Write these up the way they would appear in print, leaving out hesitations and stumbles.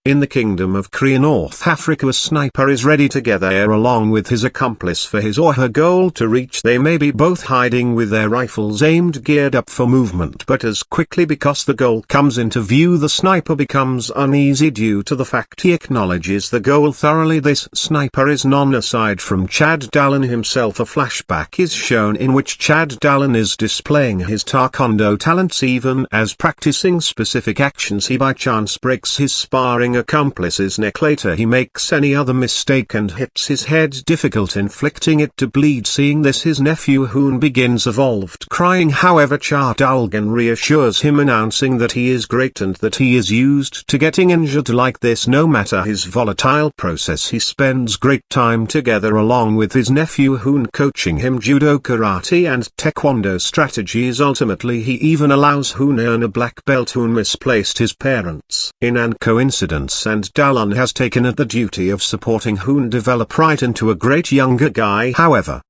In the Kingdom of Korea, North Africa, a sniper is ready to get there along with his accomplice for his or her goal to reach. They may be both hiding with their rifles aimed geared up for movement, but as quickly because the goal comes into view, the sniper becomes uneasy due to the fact he acknowledges the goal thoroughly. This sniper is none aside from Chad Dallin himself. A flashback is shown in which Chad Dallin is displaying his taekwondo talents. Even as practicing specific actions, he by chance breaks his sparring accomplice's neck. Later he makes any other mistake and hits his head, difficult inflicting it to bleed. Seeing this, his nephew Hoon begins evolved crying. However, Chad Dallin reassures him, announcing that he is great and that he is used to getting injured like this. No matter his volatile process, he spends great time together along with his nephew Hoon, coaching him judo, karate and taekwondo strategies. Ultimately he even allows Hoon earn a black belt. Hoon misplaced his parents in an coincidence, and Dallin has taken the duty of supporting Hoon develop right into a great younger guy. However,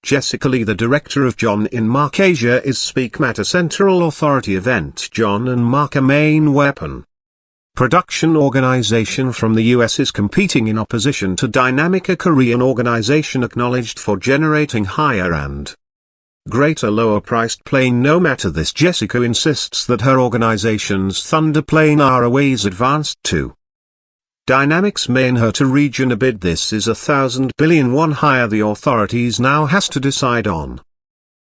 Jessica Lee, the director of John in Mark Asia, is speak at a Central Authority event. John and Mark, a main weapon production organization from the US, is competing in opposition to Dynamic, a Korean organization acknowledged for generating higher and greater lower-priced plane. No matter this, Jessica insists that her organization's Thunder plane are a ways advanced to Dynamic's main Herta region a bid. This is 1,000 billion won higher. The authorities now has to decide on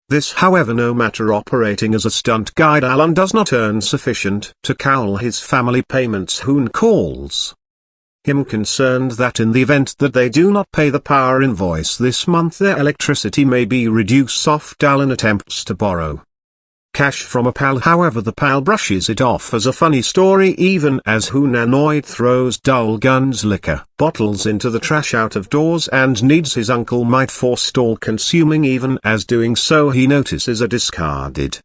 this. However, no matter operating as a stunt guide, Alan does not earn sufficient to cowl his family payments. Hoon calls him concerned that in the event that they do not pay the power invoice this month, their electricity may be reduced. Dallin attempts to borrow cash from a pal, however the pal brushes it off as a funny story, even as Hoon, annoyed, throws Dallgun's liquor bottles into the trash out of doors and needs his uncle might forestall consuming. Even as doing so, he notices a discarded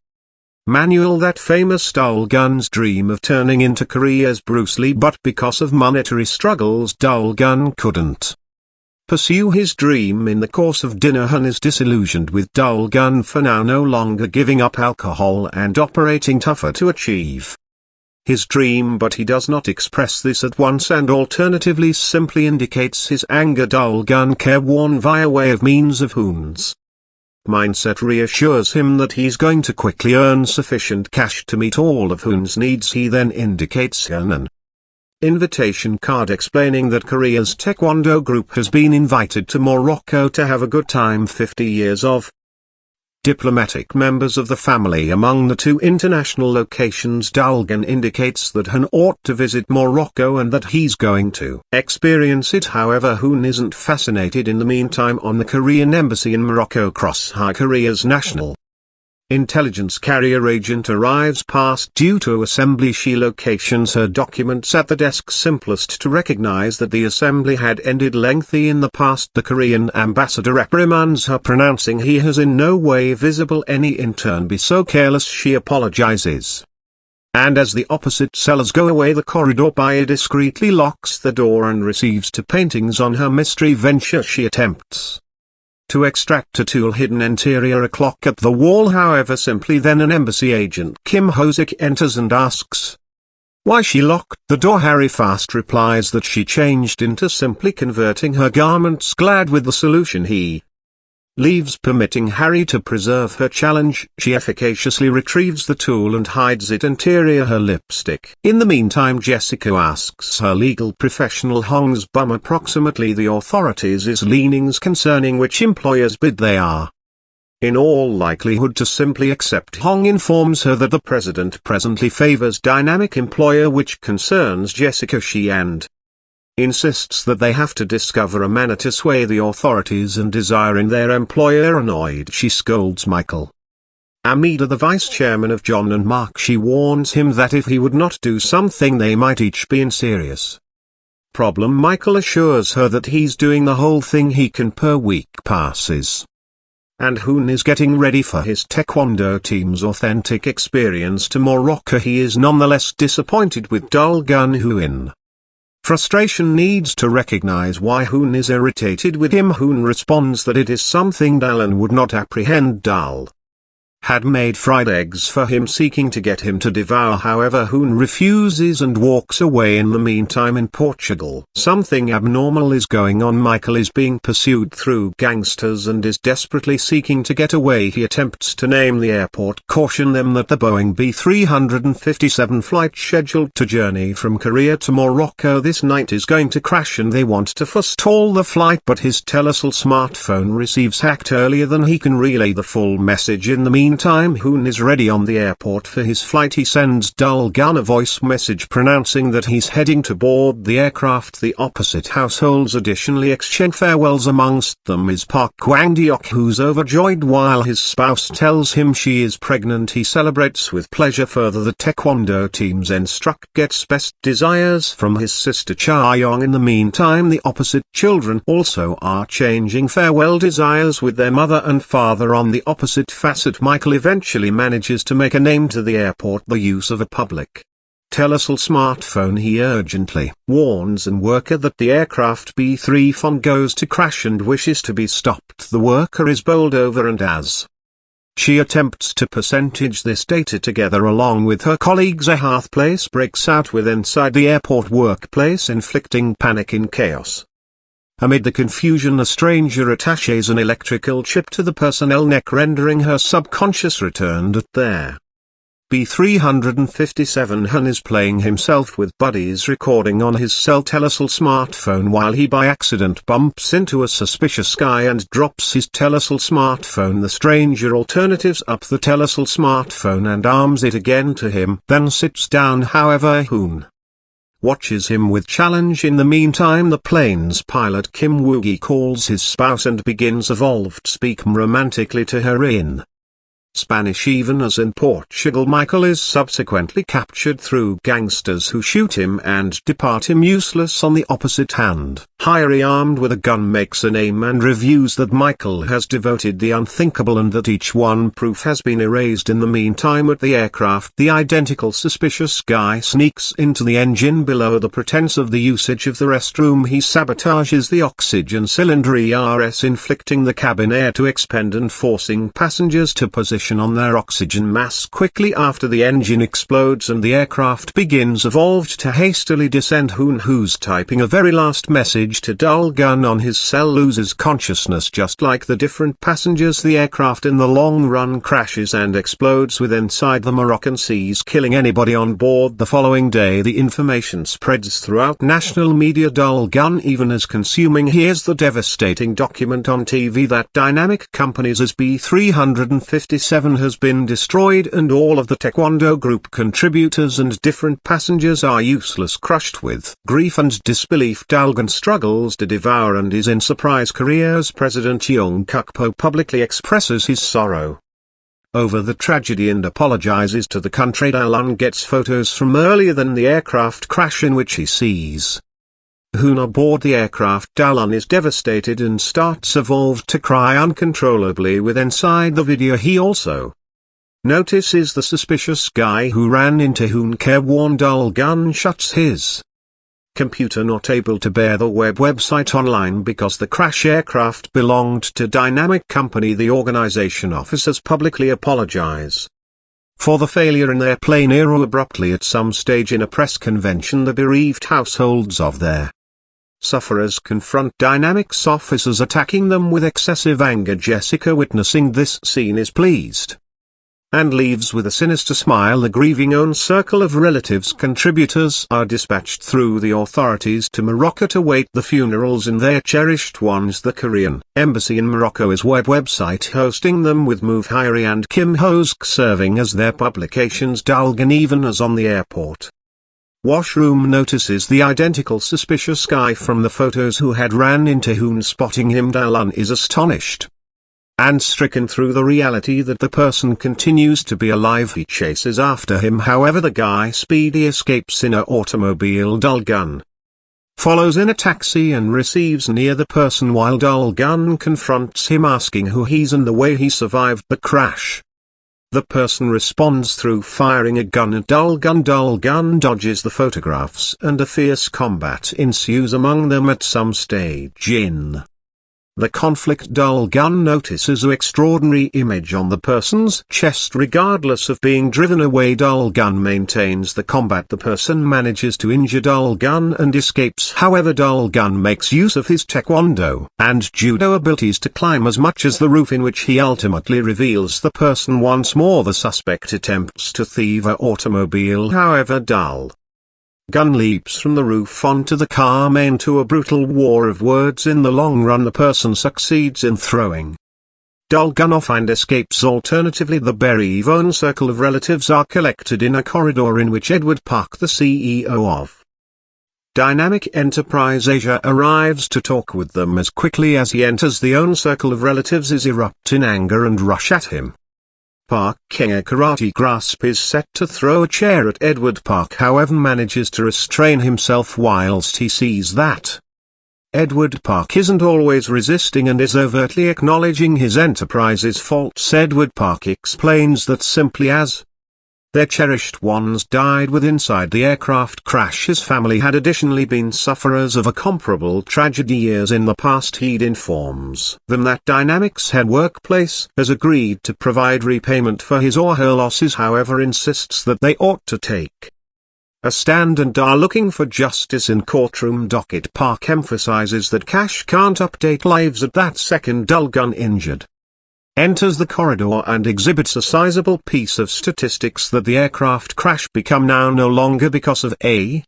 manual that famous Dallgun's dream of turning into Korea's Bruce Lee, but because of monetary struggles Dallgun couldn't pursue his dream. In the course of dinner, Hoon is disillusioned with Dallgun for now no longer giving up alcohol and operating tougher to achieve his dream, but he does not express this at once and alternatively simply indicates his anger. Dallgun, careworn via way of means of Hoon's mindset, reassures him that he's going to quickly earn sufficient cash to meet all of Hoon's needs. He then indicates an invitation card explaining that Korea's Taekwondo group has been invited to Morocco to have a good time. 50 years of diplomatic members of the family among the two international locations. Dallgun indicates that Hoon ought to visit Morocco and that he's going to experience it. However, Hoon isn't fascinated. In the meantime, on the Korean embassy in Morocco, Crosshair, Korea's national intelligence carrier agent arrives past due to assembly. She locations her documents at the desk. Simplest to recognize that the assembly had ended lengthy in the past. The Korean ambassador reprimands her, pronouncing he has in no way visible any intern be so careless. She apologizes, and as the opposite sellers go away, the corridor buyer discreetly locks the door and receives two paintings on her mystery venture. She attempts to extract a tool hidden interior, a clock at the wall, however simply. Then an embassy agent, Kim Ho-sik, enters and asks why she locked the door. Harry fast replies that she changed into simply converting her garments. Glad with the solution, he leaves, permitting Harry to preserve her challenge. She efficaciously retrieves the tool and hides it interior her lipstick. In the meantime, Jessica asks her legal professional Hong's bum approximately the authorities' leanings concerning which employer's bid they are in all likelihood to simply accept. Hong informs her that the president presently favors Dynamic employer, which concerns Jessica. She and insists that they have to discover a manner to sway the authorities and desiring their employer. Annoyed, she scolds Michael Amida, the vice chairman of John and Mark. She warns him that if he would not do something, they might each be in serious problem. Michael assures her that he's doing the whole thing he can per week passes, and Hoon is getting ready for his Taekwondo team's authentic experience to Morocco. He is nonetheless disappointed with Dallgun, who in frustration needs to recognize why Hoon is irritated with him. Hoon responds that it is something Dallin would not apprehend. had made fried eggs for him, seeking to get him to devour. However, Hoon refuses and walks away. In the meantime, in Portugal, something abnormal is going on. Michael is being pursued through gangsters and is desperately seeking to get away. He attempts to name the airport, caution them that the Boeing B357 flight scheduled to journey from Korea to Morocco this night is going to crash, and they want to forestall the flight, but his Telesil smartphone receives hacked earlier than he can relay the full message. In the meantime, Hoon is ready on the airport for his flight. He sends Dul Gun a voice message pronouncing that he's heading to board the aircraft. The opposite households additionally exchange farewells. Amongst them is Park Kwang-deok, who's overjoyed while his spouse tells him she is pregnant. He celebrates with pleasure. Further, the taekwondo team's instructor gets best desires from his sister Cha-young. In the meantime, the opposite children also are changing farewell desires with their mother and father. On the opposite facet, Michael eventually manages to make a name to the airport the use of a public Telesil smartphone. He urgently warns an worker that the aircraft B3 goes to crash and wishes to be stopped. The worker is bowled over, and as she attempts to percentage this data together along with her colleagues, a hearth place breaks out with inside the airport workplace, inflicting panic and chaos. Amid the confusion, a stranger attaches an electrical chip to the personnel neck, rendering her subconscious returned at their B357. Hun is playing himself with buddies recording on his cell Telesil smartphone while he by accident bumps into a suspicious guy and drops his Telesil smartphone. The stranger alternatives up the Telesil smartphone and arms it again to him, then sits down. However, Hoon watches him with challenge. In the meantime, the plane's pilot Kim Woo-gi calls his spouse and begins evolved speak romantically to her in Spanish. Even as in Portugal, Michael is subsequently captured through gangsters who shoot him and depart him useless. On the opposite hand, Hyrie, armed with a gun, makes an aim and reviews that Michael has devoted the unthinkable and that each one proof has been erased. In the meantime, at the aircraft, the identical suspicious guy sneaks into the engine below the pretense of the usage of the restroom. He sabotages the oxygen cylinder ERS, inflicting the cabin air to expend and forcing passengers to position on their oxygen mask. Quickly after, the engine explodes and the aircraft begins evolved to hastily descend. Hoon, who's typing a very last message to Dul Gun on his cell, loses consciousness. Just like the different passengers, the aircraft in the long run crashes and explodes with inside the Moroccan seas, killing anybody on board. The following day, the information spreads throughout national media. Dul Gun even is consuming. Here's the devastating document on TV that Dynamic Companies as B357 has been destroyed and all of the Taekwondo group contributors and different passengers are useless. Crushed with grief and disbelief, Dul Gun struggles to devour and is in surprise. Korea's President Yoon Suk-po publicly expresses his sorrow over the tragedy and apologizes to the country. Dul Gun gets photos from earlier than the aircraft crash in which he sees Hoon aboard the aircraft. Dul Gun is devastated and starts evolved to cry uncontrollably with inside the video. He also notices the suspicious guy who ran into Hoon. Careworn, Dul Gun shuts his computer, not able to bear the website online because the crash aircraft belonged to Dynamic Company. The organization officers publicly apologize for the failure in their plane. Abruptly at some stage in a press convention, the bereaved households of their sufferers confront Dynamic's officers, attacking them with excessive anger. Jessica, witnessing this scene, is pleased and leaves with a sinister smile. The grieving own circle of relatives contributors are dispatched through the authorities to Morocco to wait the funerals in their cherished ones. The Korean embassy in Morocco is website hosting them, with Move Hyrie and Kim Ho-suk serving as their publications. Dul Gun even as on the airport washroom notices the identical suspicious guy from the photos who had ran into Hoon. Spotting him, Dul Gun is astonished and stricken through the reality that the person continues to be alive. He chases after him, however the guy speedy escapes in a automobile. Dul Gun follows in a taxi and receives near the person while Dul Gun confronts him, asking who he's and the way he survived the crash. The person responds through firing a gun at Dul Gun. Dul Gun dodges the photographs and a fierce combat ensues among them at some stage in The conflict Dulgun notices an extraordinary image on the person's chest. Regardless of being driven away, Dulgun maintains the combat. The person manages to injure Dulgun and escapes. However, Dulgun makes use of his taekwondo and judo abilities to climb as much as the roof, in which he ultimately reveals the person once more. The suspect attempts to thieve an automobile. However, Dulgun leaps from the roof onto the car, into a brutal war of words. In the long run, the person succeeds in throwing Dulgun off and escapes. Alternatively, the bereaved own circle of relatives are collected in a corridor in which Edward Park, the CEO of Dynamic Enterprise Asia, arrives to talk with them. As quickly as he enters, the own circle of relatives is erupt in anger and rush at him. Park King, a karate grasp, is set to throw a chair at Edward Park, however manages to restrain himself whilst he sees that Edward Park isn't always resisting and is overtly acknowledging his enterprise's faults. Edward Park explains that simply as their cherished ones died within inside the aircraft crash, his family had additionally been sufferers of a comparable tragedy years in the past. He informs them that Dynamics Head Workplace has agreed to provide repayment for his or her losses, however insists that they ought to take a stand and are looking for justice in courtroom docket. Park emphasizes that cash can't update lives. At that second, Dulgun, injured, enters the corridor and exhibits a sizable piece of statistics that the aircraft crash become now no longer because of a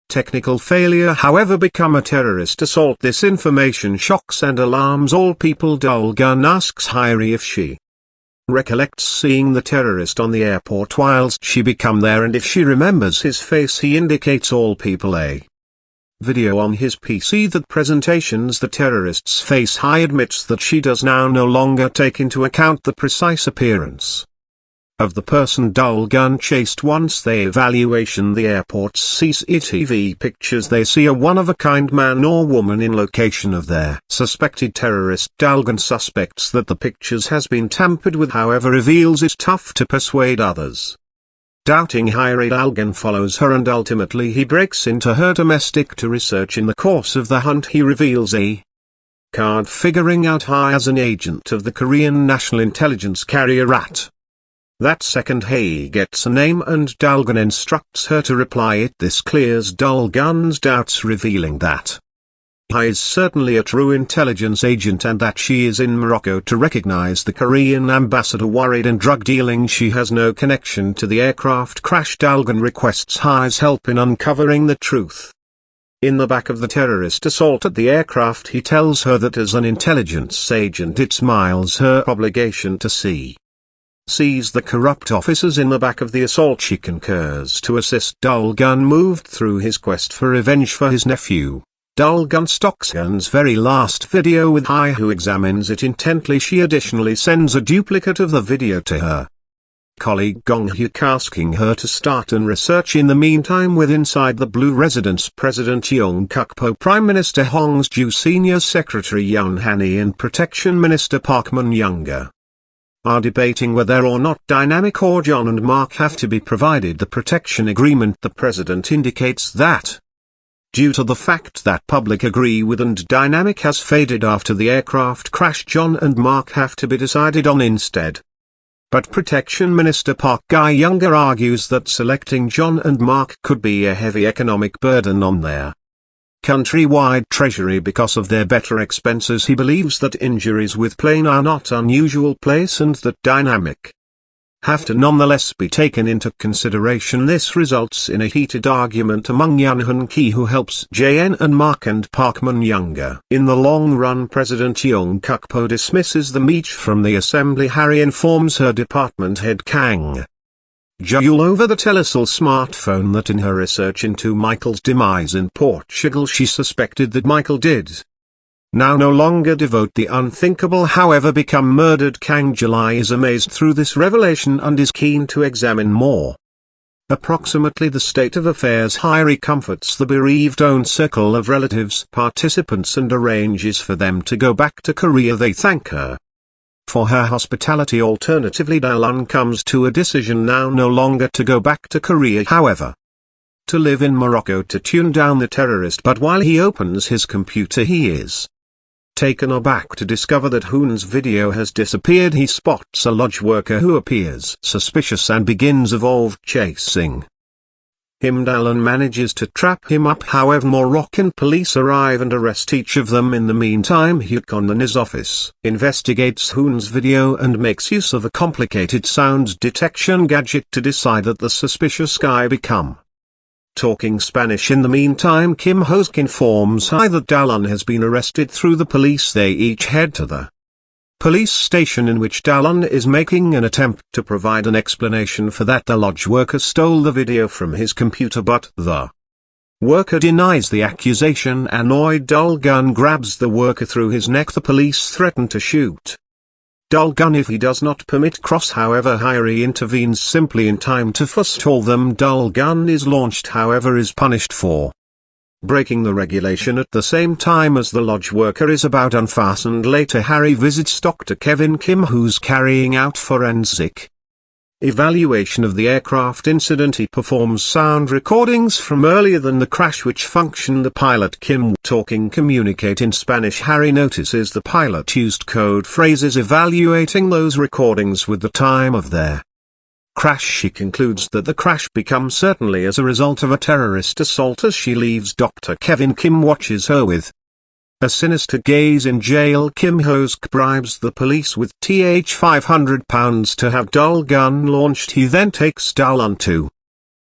technical failure, however become a terrorist assault. This information shocks and alarms all people. Dulgun asks Hyrie if she recollects seeing the terrorist on the airport whilst she become there, and if she remembers his face. He indicates all people a video on his PC that presentations the terrorist's face. Hyrie admits that she does now no longer take into account the precise appearance of the person Dulgun chased. Once they evaluation the airport's CCTV pictures, they see a one-of-a-kind man or woman in location of their suspected terrorist. Dulgun suspects that the pictures has been tampered with, however reveals it's tough to persuade others. Doubting Hyrie, Dulgun follows her and ultimately he breaks into her domestic to research. In the course of the hunt, he reveals a card figuring out Hyrie as an agent of the Korean National Intelligence carrier RAT. That second, he gets a name and Dulgun instructs her to reply it. This clears Dulgun's doubts, revealing that Hyrie is certainly a true intelligence agent and that she is in Morocco to recognize the Korean ambassador. Worried and drug dealing, she has no connection to the aircraft crash. Dulgun requests Hyrie's help in uncovering the truth. In the back of the terrorist assault at the aircraft, he tells her that as an intelligence agent it's Miles her obligation to seize the corrupt officers in the back of the assault. She concurs to assist Dulgun moved through his quest for revenge for his nephew. Dulgun stalks Gun's very last video with Hyrie, who examines it intently. She additionally sends a duplicate of the video to her colleague Gong Hyuk, asking her to start an research. In the meantime, with inside the Blue residence, President Yoon Kuk-po, Prime Minister Hong Ju, Senior Secretary Yoon Han-hee and Protection Minister Park Mun-young are debating whether or not Dynamic or John and Mark have to be provided the protection agreement. The president indicates that due to the fact that public agree with and Dynamic has faded after the aircraft crash, John and Mark have to be decided on instead. But Protection Minister Park Ga-young argues that selecting John and Mark could be a heavy economic burden on their countrywide treasury because of their better expenses. He believes that injuries with plane are not unusual place and that Dynamic have to nonetheless be taken into consideration. This results in a heated argument among Yoon Han-ki, who helps JN and Mark, and Park Mun-young. In the long run, President Yoon Kuk-po dismisses the meet from the assembly. Hyrie informs her department head Kang Jul over the Telecel smartphone that in her research into Michael's demise in Portugal, she suspected that Michael did now no longer devote the unthinkable, however become murdered. Kang July is amazed through this revelation and is keen to examine more approximately the state of affairs. Hyrie comforts the bereaved own circle of relatives participants and arranges for them to go back to Korea. They thank her for her hospitality. Alternatively, Dulgun comes to a decision now no longer to go back to Korea, however to live in Morocco to tune down the terrorist. But while he opens his computer, he is taken aback to discover that Hoon's video has disappeared. He spots a lodge worker who appears suspicious and begins evolved chasing him. Dallin manages to trap him up, however Moroccan police arrive and arrest each of them. In the meantime, Yukon in his office investigates Hoon's video and makes use of a complicated sound detection gadget to decide that the suspicious guy become talking Spanish. In the meantime, Kim Ho-suk informs Hai that Dallin has been arrested through the police. They each head to the police station, in which Dallin is making an attempt to provide an explanation for that the lodge worker stole the video from his computer, but the worker denies the accusation. Annoyed, Dallin grabs the worker through his neck. The police threaten to shoot Dallin if he does not permit cross. However, Hairi intervenes simply in time to forestall them. Dallin is launched, however is punished for breaking the regulation at the same time as the lodge worker is about unfastened. Later, Harry visits Dr. Kevin Kim, who's carrying out forensic evaluation of the aircraft incident. He performs sound recordings from earlier than the crash which function. The pilot Kim talking communicate in Spanish. Harry notices the pilot used code phrases evaluating those recordings with the time of their crash. She concludes that the crash becomes certainly as a result of a terrorist assault. As she leaves, Dr. Kevin Kim watches her with a sinister gaze. In jail, Kim Ho-suk bribes the police with £500 to have Dallin launched. He then takes Dallin to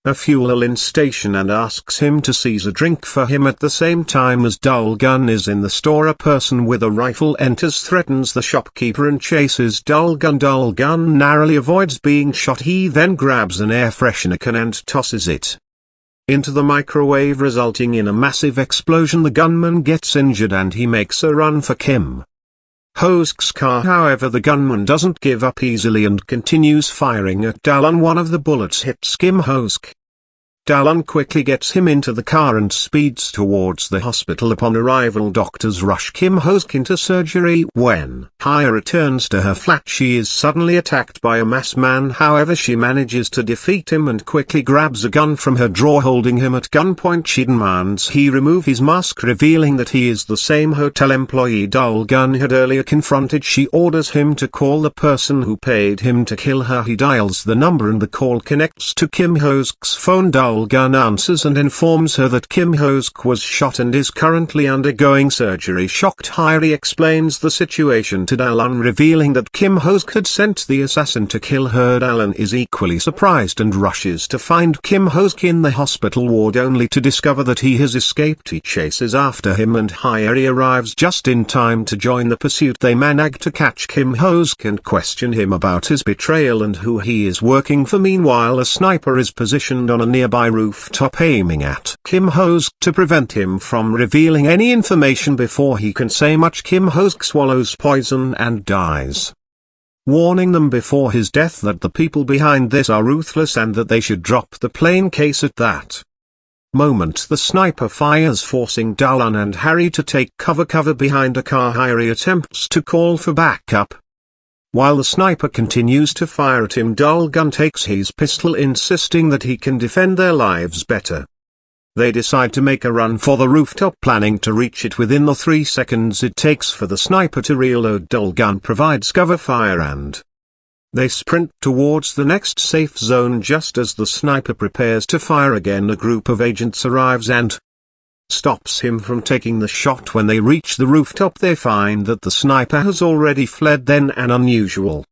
a fuel station and asks him to seize a drink for him. At the same time as Dallin is in the store, a person with a rifle enters, threatens the shopkeeper and chases Dallin. Dallin narrowly avoids being shot. He then grabs an air freshener can and tosses it into the microwave, resulting in a massive explosion. The gunman gets injured and he makes a run for Kim Ho-suk's car. However, the gunman doesn't give up easily and continues firing at Dallin. One of the bullets hits Kim Ho-suk. Dallin quickly gets him into the car and speeds towards the hospital. Upon arrival, doctors rush Kim Ho-suk into surgery. When Hai returns to her flat, she is suddenly attacked by a masked man. However, she manages to defeat him and quickly grabs a gun from her drawer. Holding him at gunpoint, she demands he remove his mask, revealing that he is the same hotel employee Dallin had earlier confronted. She orders him to call the person who paid him to kill her. He dials the number and the call connects to Kim Ho-suk's phone. Dallin answers and informs her that Kim Ho-suk was shot and is currently undergoing surgery. Shocked, Hairi explains the situation to Dallin, revealing that Kim Ho-suk had sent the assassin to kill her. Dallin is equally surprised and rushes to find Kim Ho-suk in the hospital ward, only to discover that he has escaped. He chases after him and Hairi arrives just in time to join the pursuit. They manage to catch Kim Ho-suk and question him about his betrayal and who he is working for. Meanwhile, a sniper is positioned on a nearby rooftop aiming at Kim Ho-suk to prevent him from revealing any information before he can say much. Kim Ho-suk swallows poison and dies, warning them before his death that the people behind this are ruthless and that they should drop the plane case. At that moment, the sniper fires, forcing Dallin and Harry to take cover behind a car. Harry attempts to call for backup. While the sniper continues to fire at him, Dallin takes his pistol, insisting that he can defend their lives better. They decide to make a run for the rooftop, planning to reach it within the 3 seconds it takes for the sniper to reload. Dallin provides cover fire and they sprint towards the next safe zone. Just as the sniper prepares to fire again, a group of agents arrives and stops him from taking the shot. When they reach the rooftop, they find that the sniper has already fled. Then an unusual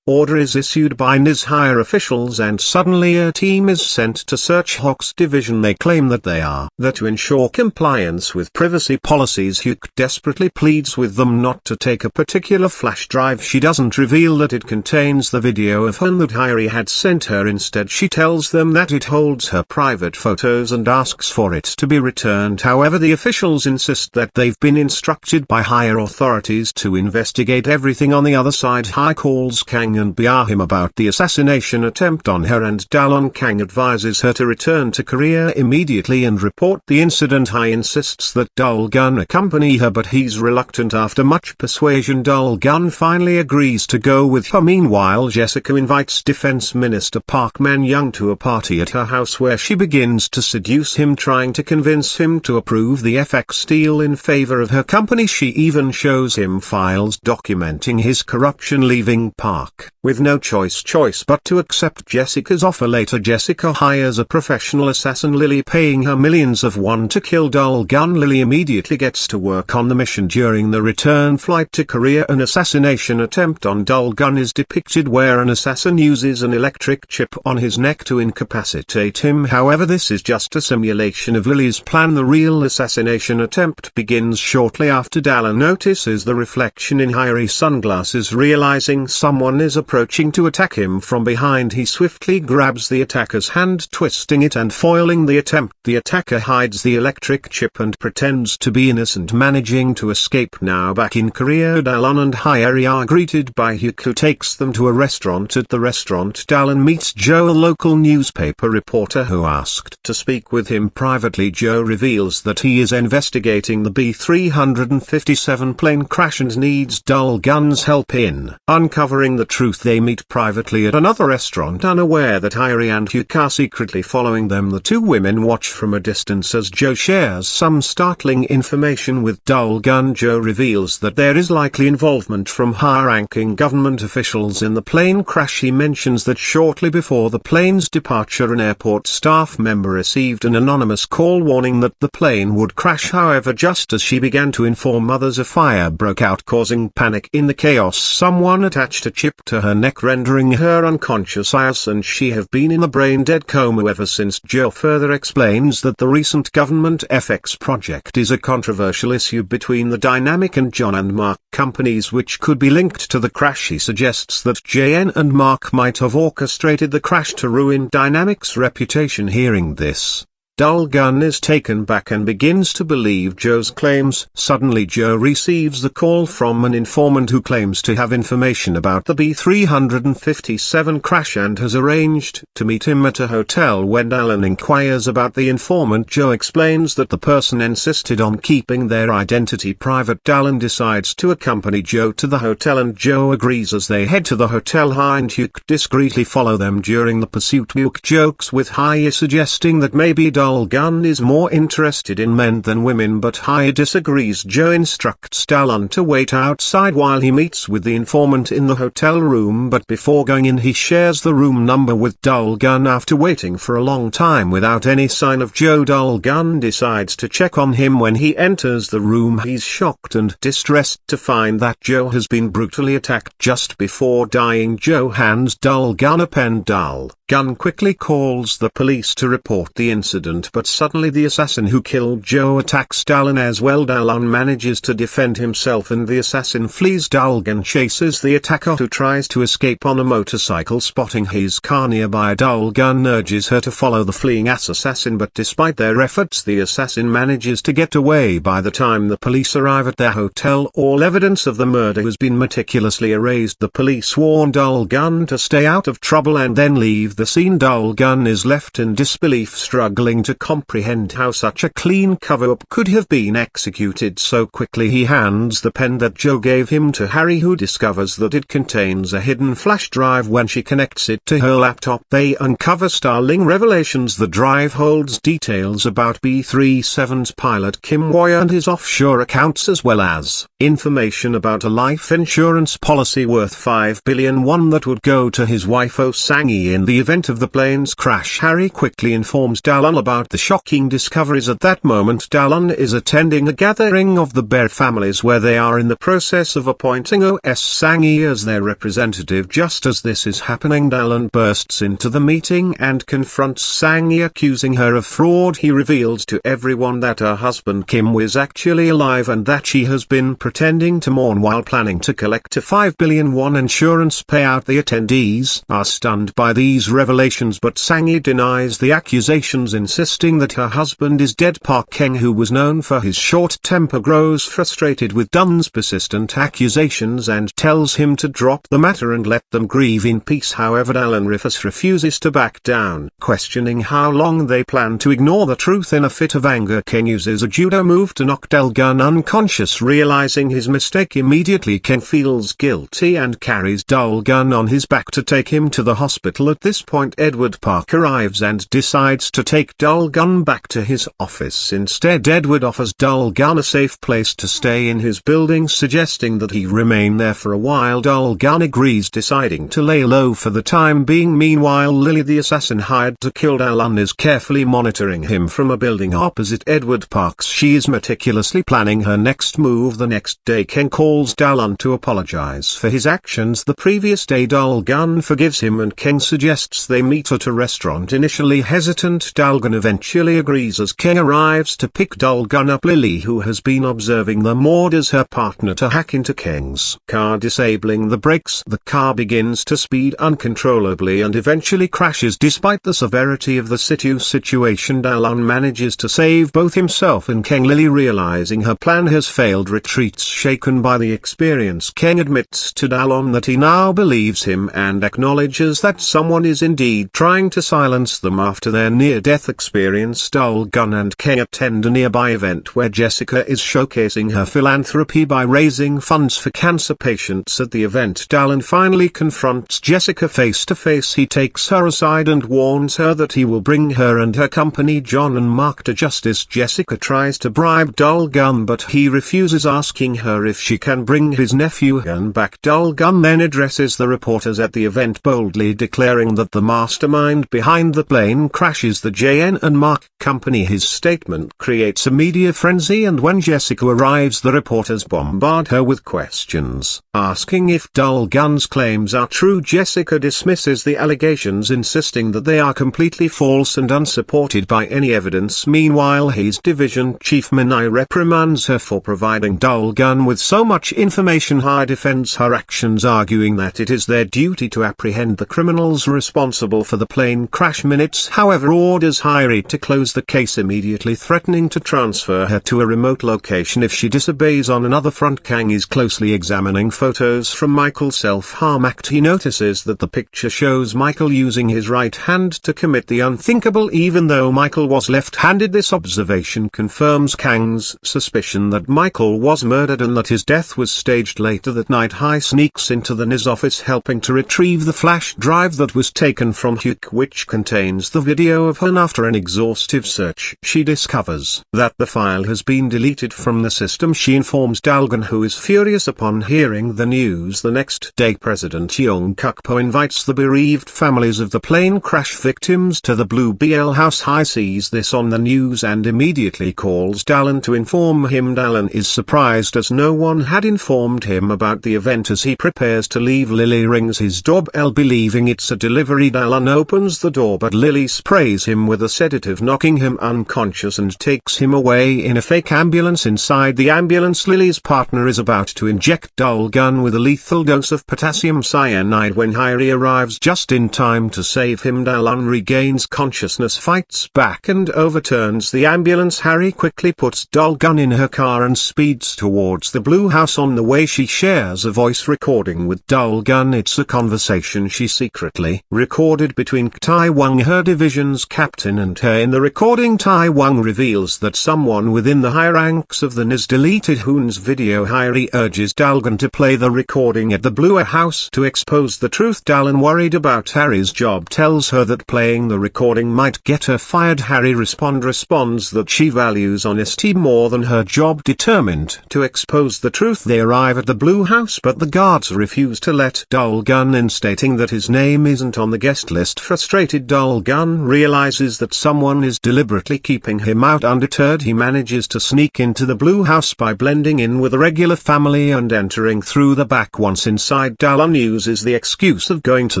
order is issued by NIS higher officials and suddenly a team is sent to search Hawk's division. They claim that they are there to ensure compliance with privacy policies. Hawk desperately pleads with them not to take a particular flash drive. She doesn't reveal that it contains the video of her that Hairi had sent her. Instead, she tells them that it holds her private photos and asks for it to be returned. However, the officials insist that they've been instructed by higher authorities to investigate everything on the other side. Hai calls Kang Kang and Bia him about the assassination attempt on her, and Dalon Kang advises her to return to Korea immediately and report the incident. Hai insists that Dol-gun accompany her, but he's reluctant. After much persuasion, Dol-gun finally agrees to go with her. Meanwhile, Jessica invites Defense Minister Park Man-young to a party at her house where she begins to seduce him, trying to convince him to approve the FX deal in favor of her company. She even shows him files documenting his corruption, leaving Park with no choice but to accept Jessica's offer. Later, Jessica hires a professional assassin, Lily, paying her millions of won to kill Dol-gun. Lily immediately gets to work on the mission. During the return flight to Korea, an assassination attempt on Dol-gun is depicted where an assassin uses an electric chip on his neck to incapacitate him. However, this is just a simulation of Lily's plan. The real assassination attempt begins shortly after Dalon notices the reflection in Hyri's sunglasses. Realizing someone is approaching to attack him from behind, he swiftly grabs the attacker's hand, twisting it and foiling the attempt. The attacker hides the electric chip and pretends to be innocent, managing to escape. Now back in Korea, Dalon and Hyri are greeted by Hyuk, who takes them to a restaurant. At the restaurant, Dalon meets Joe, a local newspaper reporter who asked to speak with him privately. Joe reveals that he is investigating the B-357 plane crash and needs Dol-gun's help in uncovering the truth. They meet privately at another restaurant, unaware that Hyri and Hyuk are secretly following them. The two women watch from a distance as Joe shares some startling information with Dol-gun. Joe reveals that there is likely involvement from high-ranking government officials in the plane crash. He mentions that shortly before the plane's departure, an airport staff member received an anonymous call warning that the plane would crash. However, just as she began to inform others, a fire broke out, causing panic. In the chaos, someone attached a chip to her neck, rendering her unconscious, and she have been in a brain-dead coma ever since. Joe further explains that the recent government FX project is a controversial issue between the Dynamic and John and Mark companies, which could be linked to the crash. He suggests that JN and Mark might have orchestrated the crash to ruin Dynamic's reputation. Hearing this, Dol-gun is taken back and begins to believe Joe's claims. Suddenly, Joe receives the call from an informant who claims to have information about the B-357 crash and has arranged to meet him at a hotel. When Dalon inquires about the informant, Joe explains that the person insisted on keeping their identity private. Dalon decides to accompany Joe to the hotel, and Joe agrees. As they head to the hotel, Hai and Hyuk discreetly follow them. During the pursuit, Hyuk jokes with Hai, suggesting that maybe Dol-gun is more interested in men than women, but Hai disagrees. Joe instructs Dalon to wait outside while he meets with the informant in the hotel room, but before going in he shares the room number with Dol-gun. After waiting for a long time without any sign of Joe, Dol-gun decides to check on him. When he enters the room, he's shocked and distressed to find that Joe has been brutally attacked. Just before dying, Joe hands Dol-gun a pen. Dol-gun quickly calls the police to report the incident, but suddenly the assassin who killed Joe attacks Dalon as well. Dalon manages to defend himself and the assassin flees. Dol-gun chases the attacker, who tries to escape on a motorcycle. Spotting his car nearby, Dol-gun urges her to follow the fleeing assassin, but despite their efforts, the assassin manages to get away. By the time the police arrive at their hotel, all evidence of the murder has been meticulously erased. The police warn Dol-gun to stay out of trouble and then leave the scene. Dol-gun is left in disbelief, struggling to comprehend how such a clean cover-up could have been executed so quickly. He hands the pen that Joe gave him to Hyri, who discovers that it contains a hidden flash drive. When she connects it to her laptop, they uncover startling revelations. The drive holds details about B-37's pilot Kim Woya and his offshore accounts, as well as information about a life insurance policy worth 5 billion won that would go to his wife Oh Sang-hee in the event of the plane's crash. Hyri quickly informs Dalon about the shocking discoveries. At that moment, Dalon is attending a gathering of the Bear families where they are in the process of appointing Oh Sang-hee as their representative. Just as this is happening, Dalon bursts into the meeting and confronts Sang-hee, accusing her of fraud. He reveals to everyone that her husband Kim was actually alive and that she has been pretending to mourn while planning to collect a 5 billion won insurance payout. The attendees are stunned by these revelations, but Sang-hee denies the accusations, insisting insisting that her husband is dead. Park Kang, who was known for his short temper, grows frustrated with Dun's persistent accusations and tells him to drop the matter and let them grieve in peace. However, Dallin refuses to back down. Questioning how long they plan to ignore the truth, in a fit of anger, Kang uses a judo move to knock Dal-Gun unconscious. Realizing his mistake immediately, Kang feels guilty and carries Dal-Gun on his back to take him to the hospital. At this point, Edward Park arrives and decides to take Dal-Gun back to his office. Instead, Edward offers Dal-Gun a safe place to stay in his building, suggesting that he remain there for a while. Dal-Gun agrees, deciding to lay low for the time being. Meanwhile, Lily, the assassin hired to kill Dallin, is carefully monitoring him from a building opposite Edward Park's. She is meticulously planning her next move. The next day, Kang calls Dallin to apologize for his actions the previous day. Dal-Gun forgives him and Kang suggests they meet at a restaurant. Initially hesitant, Dal-Gun eventually agrees as Kang arrives to pick Dal-Gun up. Lily, who has been observing them, orders her partner to hack into Kang's car, disabling the brakes. The car begins to speed uncontrollably and eventually crashes. Despite the severity of the situation, Dallin manages to save both himself and Kang. Lily, realizing her plan has failed, retreats. Shaken by the experience, Kang admits to Dallin that he now believes him and acknowledges that someone is indeed trying to silence them. After their near-death experience, Dal-Gun and Kang attend a nearby event where Jessica is showcasing her philanthropy by raising funds for cancer patients. At the event, Dallin finally confronts Jessica face to face. He takes her aside and warns her that he will bring her and her company, John and Mark, to justice. Jessica tries to bribe Dal-Gun, but he refuses, asking her if she can bring his nephew Gun back. Dal-Gun then addresses the reporters at the event, boldly declaring that the mastermind behind the plane crash is the JN and Mark company. His statement creates a media frenzy, and when Jessica arrives, the reporters bombard her with questions, asking if Dal-Gun's claims are true. Jessica dismisses the allegations, insisting that they are completely false and unsupported by any evidence. Meanwhile, his division chief Minai reprimands her for providing Dal-Gun with so much information. Hai defends her actions, arguing that it is their duty to apprehend the criminals responsible for the plane crash. Minutes, however, orders Hairi to close the case immediately, threatening to transfer her to a remote location if she disobeys. On another front, Kang is closely examining photos from Michael's self-harm act. He notices that the picture shows Michael using his right hand to commit the unthinkable, even though Michael was left-handed. This observation confirms Kang's suspicion that Michael was murdered and that his death was staged. Later that night, Hai sneaks into the NIS office, helping to retrieve the flash drive that was taken from Hyuk, which contains the video of Han. After an exhaustive search, she discovers that the file has been deleted from the system. She informs Dal-Gun, who is furious upon hearing the news. The next day, President Young Kuk-po invites the bereaved families of the plane crash victims to the Blue BL house. Hai sees this on the news and immediately calls Dallin to inform him. Dallin is surprised as no one had informed him about the event. As he prepares to leave, Lily rings his doorbell, believing it's a delivery. Dallin opens the door, but Lily sprays him with a sedative, knocking him unconscious, and takes him away in a fake ambulance. Inside the ambulance, Lily's partner is about to inject Dal-Gun with a lethal dose of potassium cyanide when Hairi arrives just in time to save him. Dallin regains consciousness, fights back and overturns the ambulance. Hairi quickly puts Dal-Gun in her car and speeds towards the Blue House. On the way, she shares a voice recording with Dal-Gun. It's a conversation she secretly recorded between Tai Wang, her division's captain, and her. In the recording, Tai Wang reveals that someone within the high ranks of the NIS deleted Hoon's video. Hairi urges Dal-Gun to play the recording at the Blue House to expose the truth. Dallin, worried about Harry's job, tells her that playing the recording might get her fired. Harry responds that she values honesty more than her job. Determined to expose the truth, they arrive at the Blue House, but the guards refuse to let Dal-Gun in, stating that his name isn't on the guest list. Frustrated, Dal-Gun realizes that someone is deliberately keeping him out. Undeterred, he manages to sneak into the Blue House by blending in with a regular family and entering through the back. Once inside, Dallin uses the excuse of going to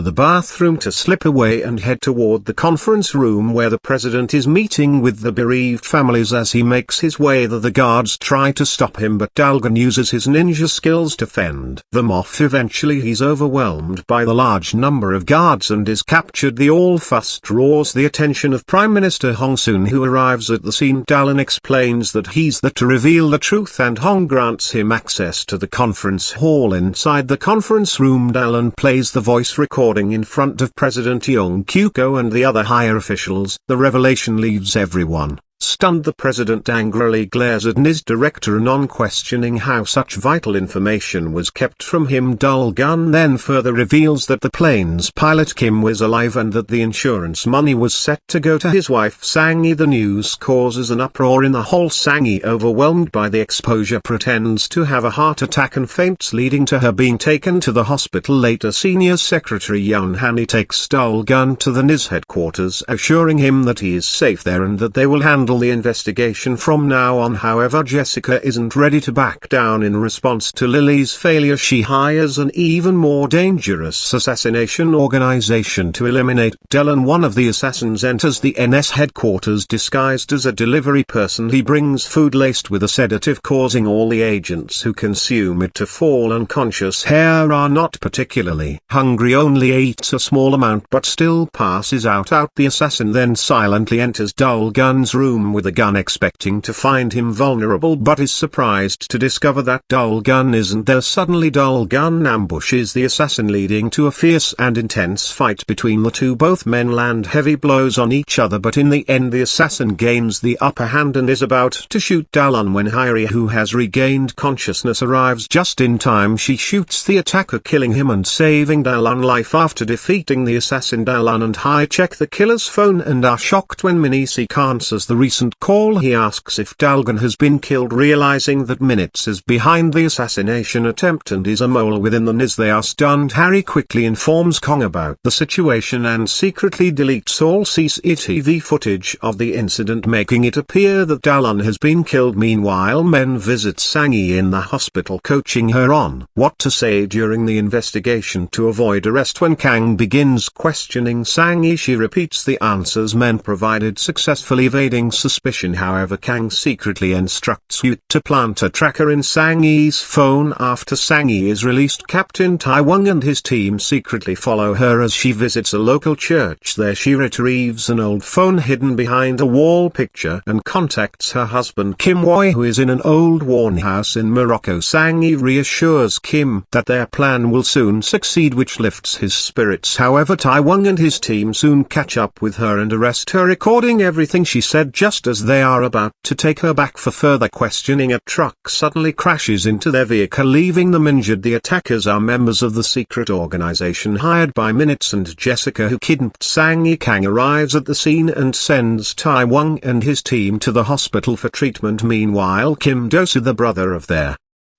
the bathroom to slip away and head toward the conference room where the president is meeting with the bereaved families. As he makes his way there, the guards try to stop him, but Dal-Gun uses his ninja skills to fend them off. Eventually, he's overwhelmed by the large number of guards and is captured. The all-fuss draws the attention of Prime Minister Hong Soon, who arrives at the scene. Dallin explains that he's there to reveal the truth, and Hong grants him access to the conference hall. Inside the conference room, Dallin plays the voice recording in front of President Young Kyu-ko and the other higher officials. The revelation leaves everyone stunned. The president angrily glares at NIS director Anon, questioning how such vital information was kept from him. Dul-gun then further reveals that the plane's pilot Kim was alive and that the insurance money was set to go to his wife Sang-hee. The news causes an uproar in the hall. Sang-hee, overwhelmed by the exposure, pretends to have a heart attack and faints, leading to her being taken to the hospital. Later, Senior Secretary Yoon Han-hee takes Dul-gun to the NIS headquarters, assuring him that he is safe there and that they will handle the investigation from now on. However, Jessica isn't ready to back down. In response to Lily's failure, she hires an even more dangerous assassination organization to eliminate Dallin. One of the assassins enters the NS headquarters disguised as a delivery person. He brings food laced with a sedative, causing all the agents who consume it to fall unconscious. Hare are not particularly hungry, only eats a small amount but still passes out. The assassin then silently enters Dul-gun's room with a gun, expecting to find him vulnerable, but is surprised to discover that Dul-gun isn't there. Suddenly Dul-gun ambushes the assassin, leading to a fierce and intense fight between the two. Both men land heavy blows on each other, but in the end the assassin gains the upper hand and is about to shoot Dallin when Hyrie, who has regained consciousness, arrives just in time. She shoots the attacker, killing him and saving Dallin life. After defeating the assassin, Dallin and Hyrie check the killer's phone and are shocked when Minnie-sik answers the recent call. He asks if Dul-gun has been killed, realizing that Minutes is behind the assassination attempt and is a mole within the NIS. They are stunned. Harry quickly informs Kong about the situation and secretly deletes all CCTV footage of the incident, making it appear that Dallin has been killed. Meanwhile, Men visit Sang-hee in the hospital, coaching her on what to say during the investigation to avoid arrest. When Kang begins questioning Sang-hee, she repeats the answers Men provided, successfully evading suspicion. However, Kang secretly instructs Yu to plant a tracker in Sang-hee's phone. After Sang-hee is released, Captain Tai-wung and his team secretly follow her as she visits a local church. There she retrieves an old phone hidden behind a wall picture and contacts her husband Kim Woi, who is in an old worn house in Morocco. Sang-hee reassures Kim that their plan will soon succeed, which lifts his spirits. However, Tai-wung and his team soon catch up with her and arrest her, recording everything she said. Just as they are about to take her back for further questioning, a truck suddenly crashes into their vehicle, leaving them injured. The attackers are members of the secret organization hired by Minutes and Jessica, who kidnapped Sang-hee. Kang arrives at the scene and sends Tai-wung and his team to the hospital for treatment. Meanwhile, Kim Do-soo, the brother of their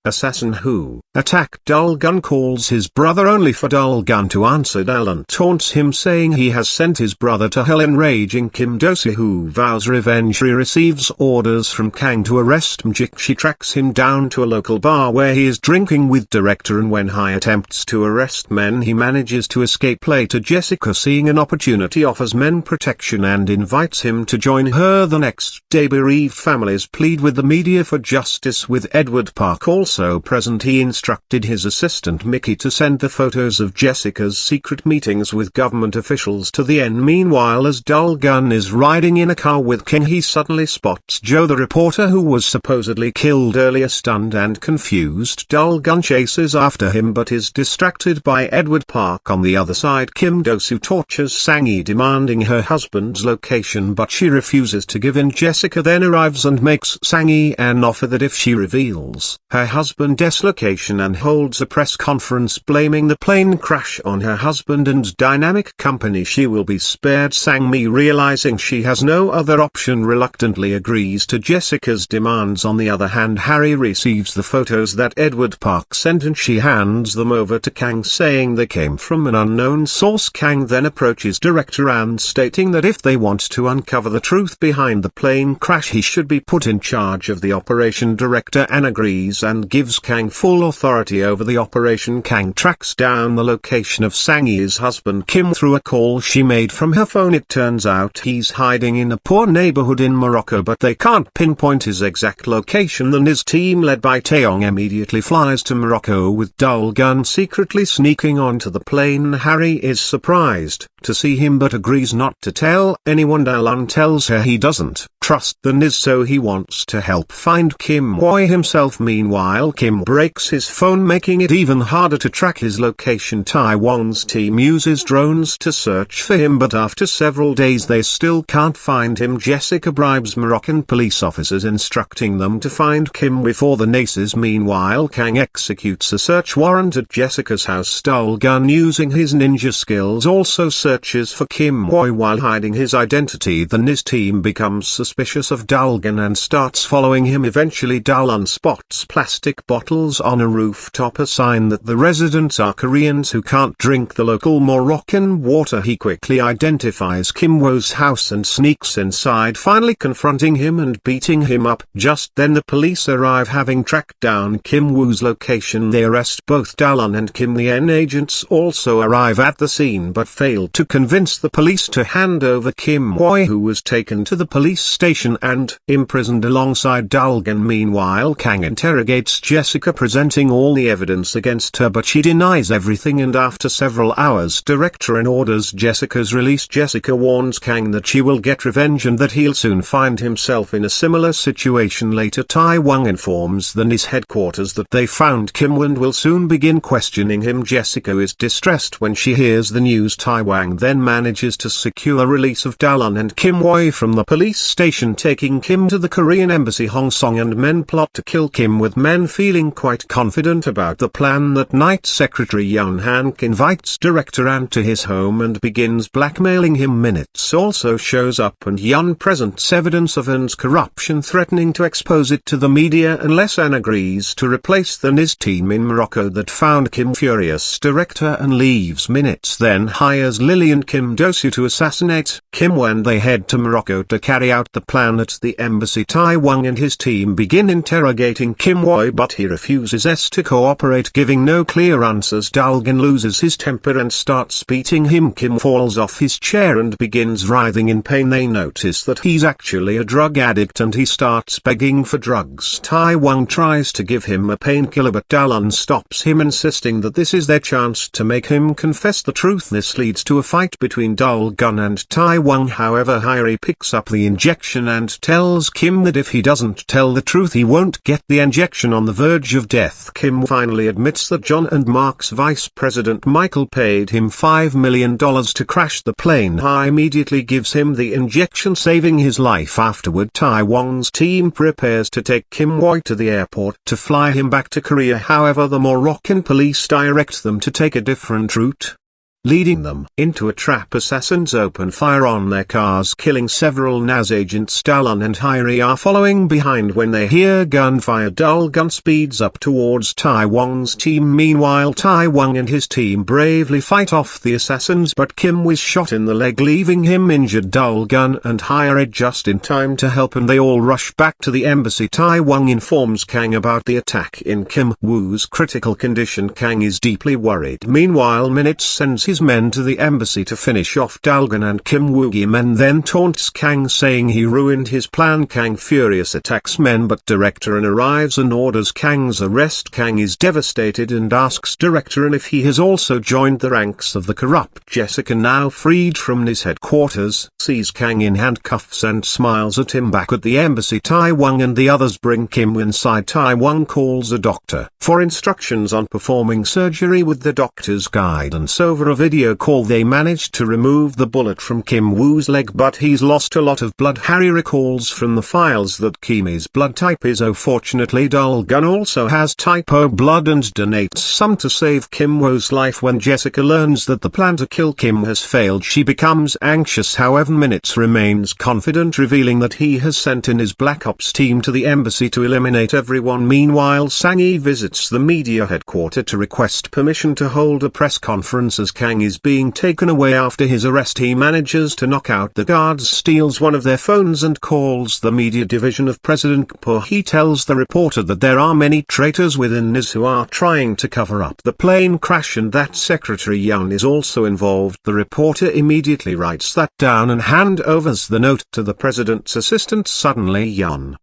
assassin who attacked Dul-gun, calls his brother only for Dul-gun to answer. Dallin taunts him, saying he has sent his brother to hell. Enraging Kim Do-soo, who vows revenge, receives orders from Kang to arrest Mjik. She tracks him down to a local bar where he is drinking with director, and when Hai attempts to arrest Men, he manages to escape. Later, Jessica, seeing an opportunity, offers Men protection and invites him to join her. The next day, bereaved families plead with the media for justice, with Edward Park also present. He instructed his assistant Mickey to send the photos of Jessica's secret meetings with government officials to the N. Meanwhile, as Dul-gun is riding in a car with King, he suddenly spots Joe, the reporter who was supposedly killed earlier. Stunned and confused, Dul-gun chases after him but is distracted by Edward Park. On the other side, Kim Do-soo tortures Sang-hee, demanding her husband's location, but she refuses to give in. Jessica then arrives and makes Sang-hee an offer that if she reveals her husband's location and holds a press conference blaming the plane crash on her husband and Dynamic Company, she will be spared. Sang-hee, realizing she has no other option, reluctantly agrees to Jessica's demands. On the other hand, Harry receives the photos that Edward Park sent and she hands them over to Kang, saying they came from an unknown source. Kang then approaches director An, stating that if they want to uncover the truth behind the plane crash, he should be put in charge of the operation. Director An agrees, and and gives Kang full authority over the operation. Kang tracks down the location of Sang-yee's husband Kim through a call she made from her phone. It turns out he's hiding in a poor neighborhood in Morocco, but they can't pinpoint his exact location. The NIS team led by Taeyong immediately flies to Morocco with Dul-gun secretly sneaking onto the plane. Harry is surprised to see him but agrees not to tell anyone. Dal-gun tells her he doesn't trust the NIS, so he wants to help find Kim Woo himself. Meanwhile, Kim breaks his phone, making it even harder to track his location. Taewon's team uses drones to search for him, but after several days they still can't find him. Jessica bribes Moroccan police officers, instructing them to find Kim before the NACES. Meanwhile, Kang executes a search warrant at Jessica's house. Dul-gun, using his ninja skills, also searches for Kim Woo while hiding his identity. The NIS team becomes suspicious of Dul-gun and starts following him. Eventually, Dul-gun spots plastic bottles on a rooftop, a sign that the residents are Koreans who can't drink the local Moroccan water. He quickly identifies Kim Woo's house and sneaks inside, finally confronting him and beating him up. Just then the police arrive, having tracked down Kim Woo's location. They arrest both Dal-gun and Kim. The N agents also arrive at the scene but fail to convince the police to hand over Kim Woo, who was taken to the police station and imprisoned alongside Dul-gun. Meanwhile, Kang interrogates Jessica, presenting all the evidence against her, but she denies everything, and after several hours Director N orders Jessica's release. Jessica warns Kang that she will get revenge and that he'll soon find himself in a similar situation later. Taewon informs the NIS headquarters that they found Kim Woo and will soon begin questioning him. Jessica is distressed when she hears the news. Taewon then manages to secure release of Dal-gun and Kim Woo from the police station, taking Kim to the Korean embassy. Hong Song and men plot to kill Kim, with men feeling quite confident about the plan. That night, Secretary Yoon Hank invites Director An to his home and begins blackmailing him. Minutes also shows up and Yoon presents evidence of An's corruption, threatening to expose it to the media unless An agrees to replace the NIS team in Morocco that found Kim. Furious, Director An leaves. Minutes then hires Lily and Kim Do-soo to assassinate Kim when they head to Morocco to carry out the plan at the embassy. Taewon and his team begin interrogating Kim Woo, but he refuses to cooperate, giving no clear answers. Dul-gun loses his temper and starts beating him. Kim falls off his chair and begins writhing in pain. They notice that he's actually a drug addict and he starts begging for drugs. Taewon tries to give him a painkiller, but Dal-gun stops him, insisting that this is their chance to make him confess the truth. This leads to a fight between Dul-gun and Taewon. However, Harry picks up the injection and tells Kim that if he doesn't tell the truth he won't get the injection. On the verge of death, Kim finally admits that John and Mark's vice president Michael paid him $5 million to crash the plane. Ha immediately gives him the injection, saving his life. Afterward, Taewon's team prepares to take Kim Woo to the airport to fly him back to Korea. However, the Moroccan police direct them to take a different route, leading them into a trap. Assassins open fire on their cars, killing several NAS agents. Dal-gun and Harry are following behind when they hear gunfire. Dul-gun speeds up towards Taewon's team. Meanwhile, Taewon and his team bravely fight off the assassins, but Kim was shot in the leg, leaving him injured. Dul-gun and Harry just in time to help, and they all rush back to the embassy. Taewon informs Kang about the attack in Kim Woo's critical condition. Kang is deeply worried. Meanwhile, Minutes sends his men to the embassy to finish off Dul-gun and Kim Woo. Men then taunts Kang, saying he ruined his plan. Kang furious attacks men, but Director An arrives and orders Kang's arrest. Kang is devastated and asks Director An if he has also joined the ranks of the corrupt. Jessica, now freed from NIS headquarters, sees Kang in handcuffs and smiles at him. Back at the embassy, Taewon and the others bring Kim inside. Taewon calls a doctor for instructions on performing surgery. With the doctor's guidance over a video call, they managed to remove the bullet from Kim Woo's leg, but he's lost a lot of blood. Harry recalls from the files that Kim's blood type is O. Fortunately, Dul-gun also has type O blood and donates some to save Kim Woo's life. When Jessica learns that the plan to kill Kim has failed, she becomes anxious. However, Minutes remains confident, revealing that he has sent in his Black Ops team to the embassy to eliminate everyone. Meanwhile, Sang-yee visits the media headquarters to request permission to hold a press conference as Kang Kang is being taken away. After his arrest, he manages to knock out the guards, steals one of their phones and calls the media division of President Kapoor. He tells the reporter that there are many traitors within NIS who are trying to cover up the plane crash and that Secretary Yun is also involved. The reporter immediately writes that down and handovers the note to the president's assistant. Suddenly Yun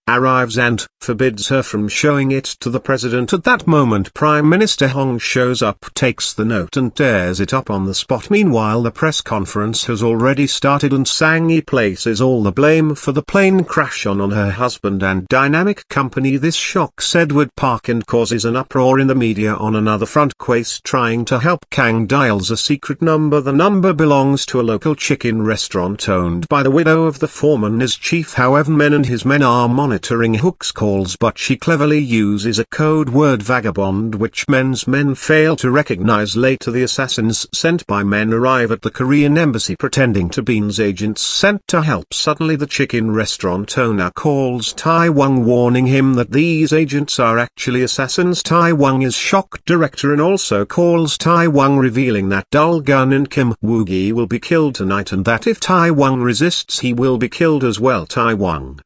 arrives and forbids her from showing it to the president. At that moment Prime Minister Hong shows up, takes the note and tears it up on the spot. Meanwhile the press conference has already started and Sang Yi places all the blame for the plane crash on her husband and dynamic company. This shocks Edward Park and causes an uproar in the media. On another front, Quace, trying to help Kang, dials a secret number. The number belongs to a local chicken restaurant owned by the widow of the former NIS chief. However, Men and his men are monitoring Hook's calls, but she cleverly uses a code word vagabond which Men's men fail to recognize. Later the assassins sent by Men arrive at the Korean embassy pretending to be NIS agents sent to help. Suddenly the chicken restaurant owner calls Tai Wong, warning him that these agents are actually assassins. Tai Wong is shocked. Director and also calls Tai Wong, revealing that Dul Gun and Kim Woo-gi will be killed tonight and that if Tai Wong resists he will be killed as well. Tai Wong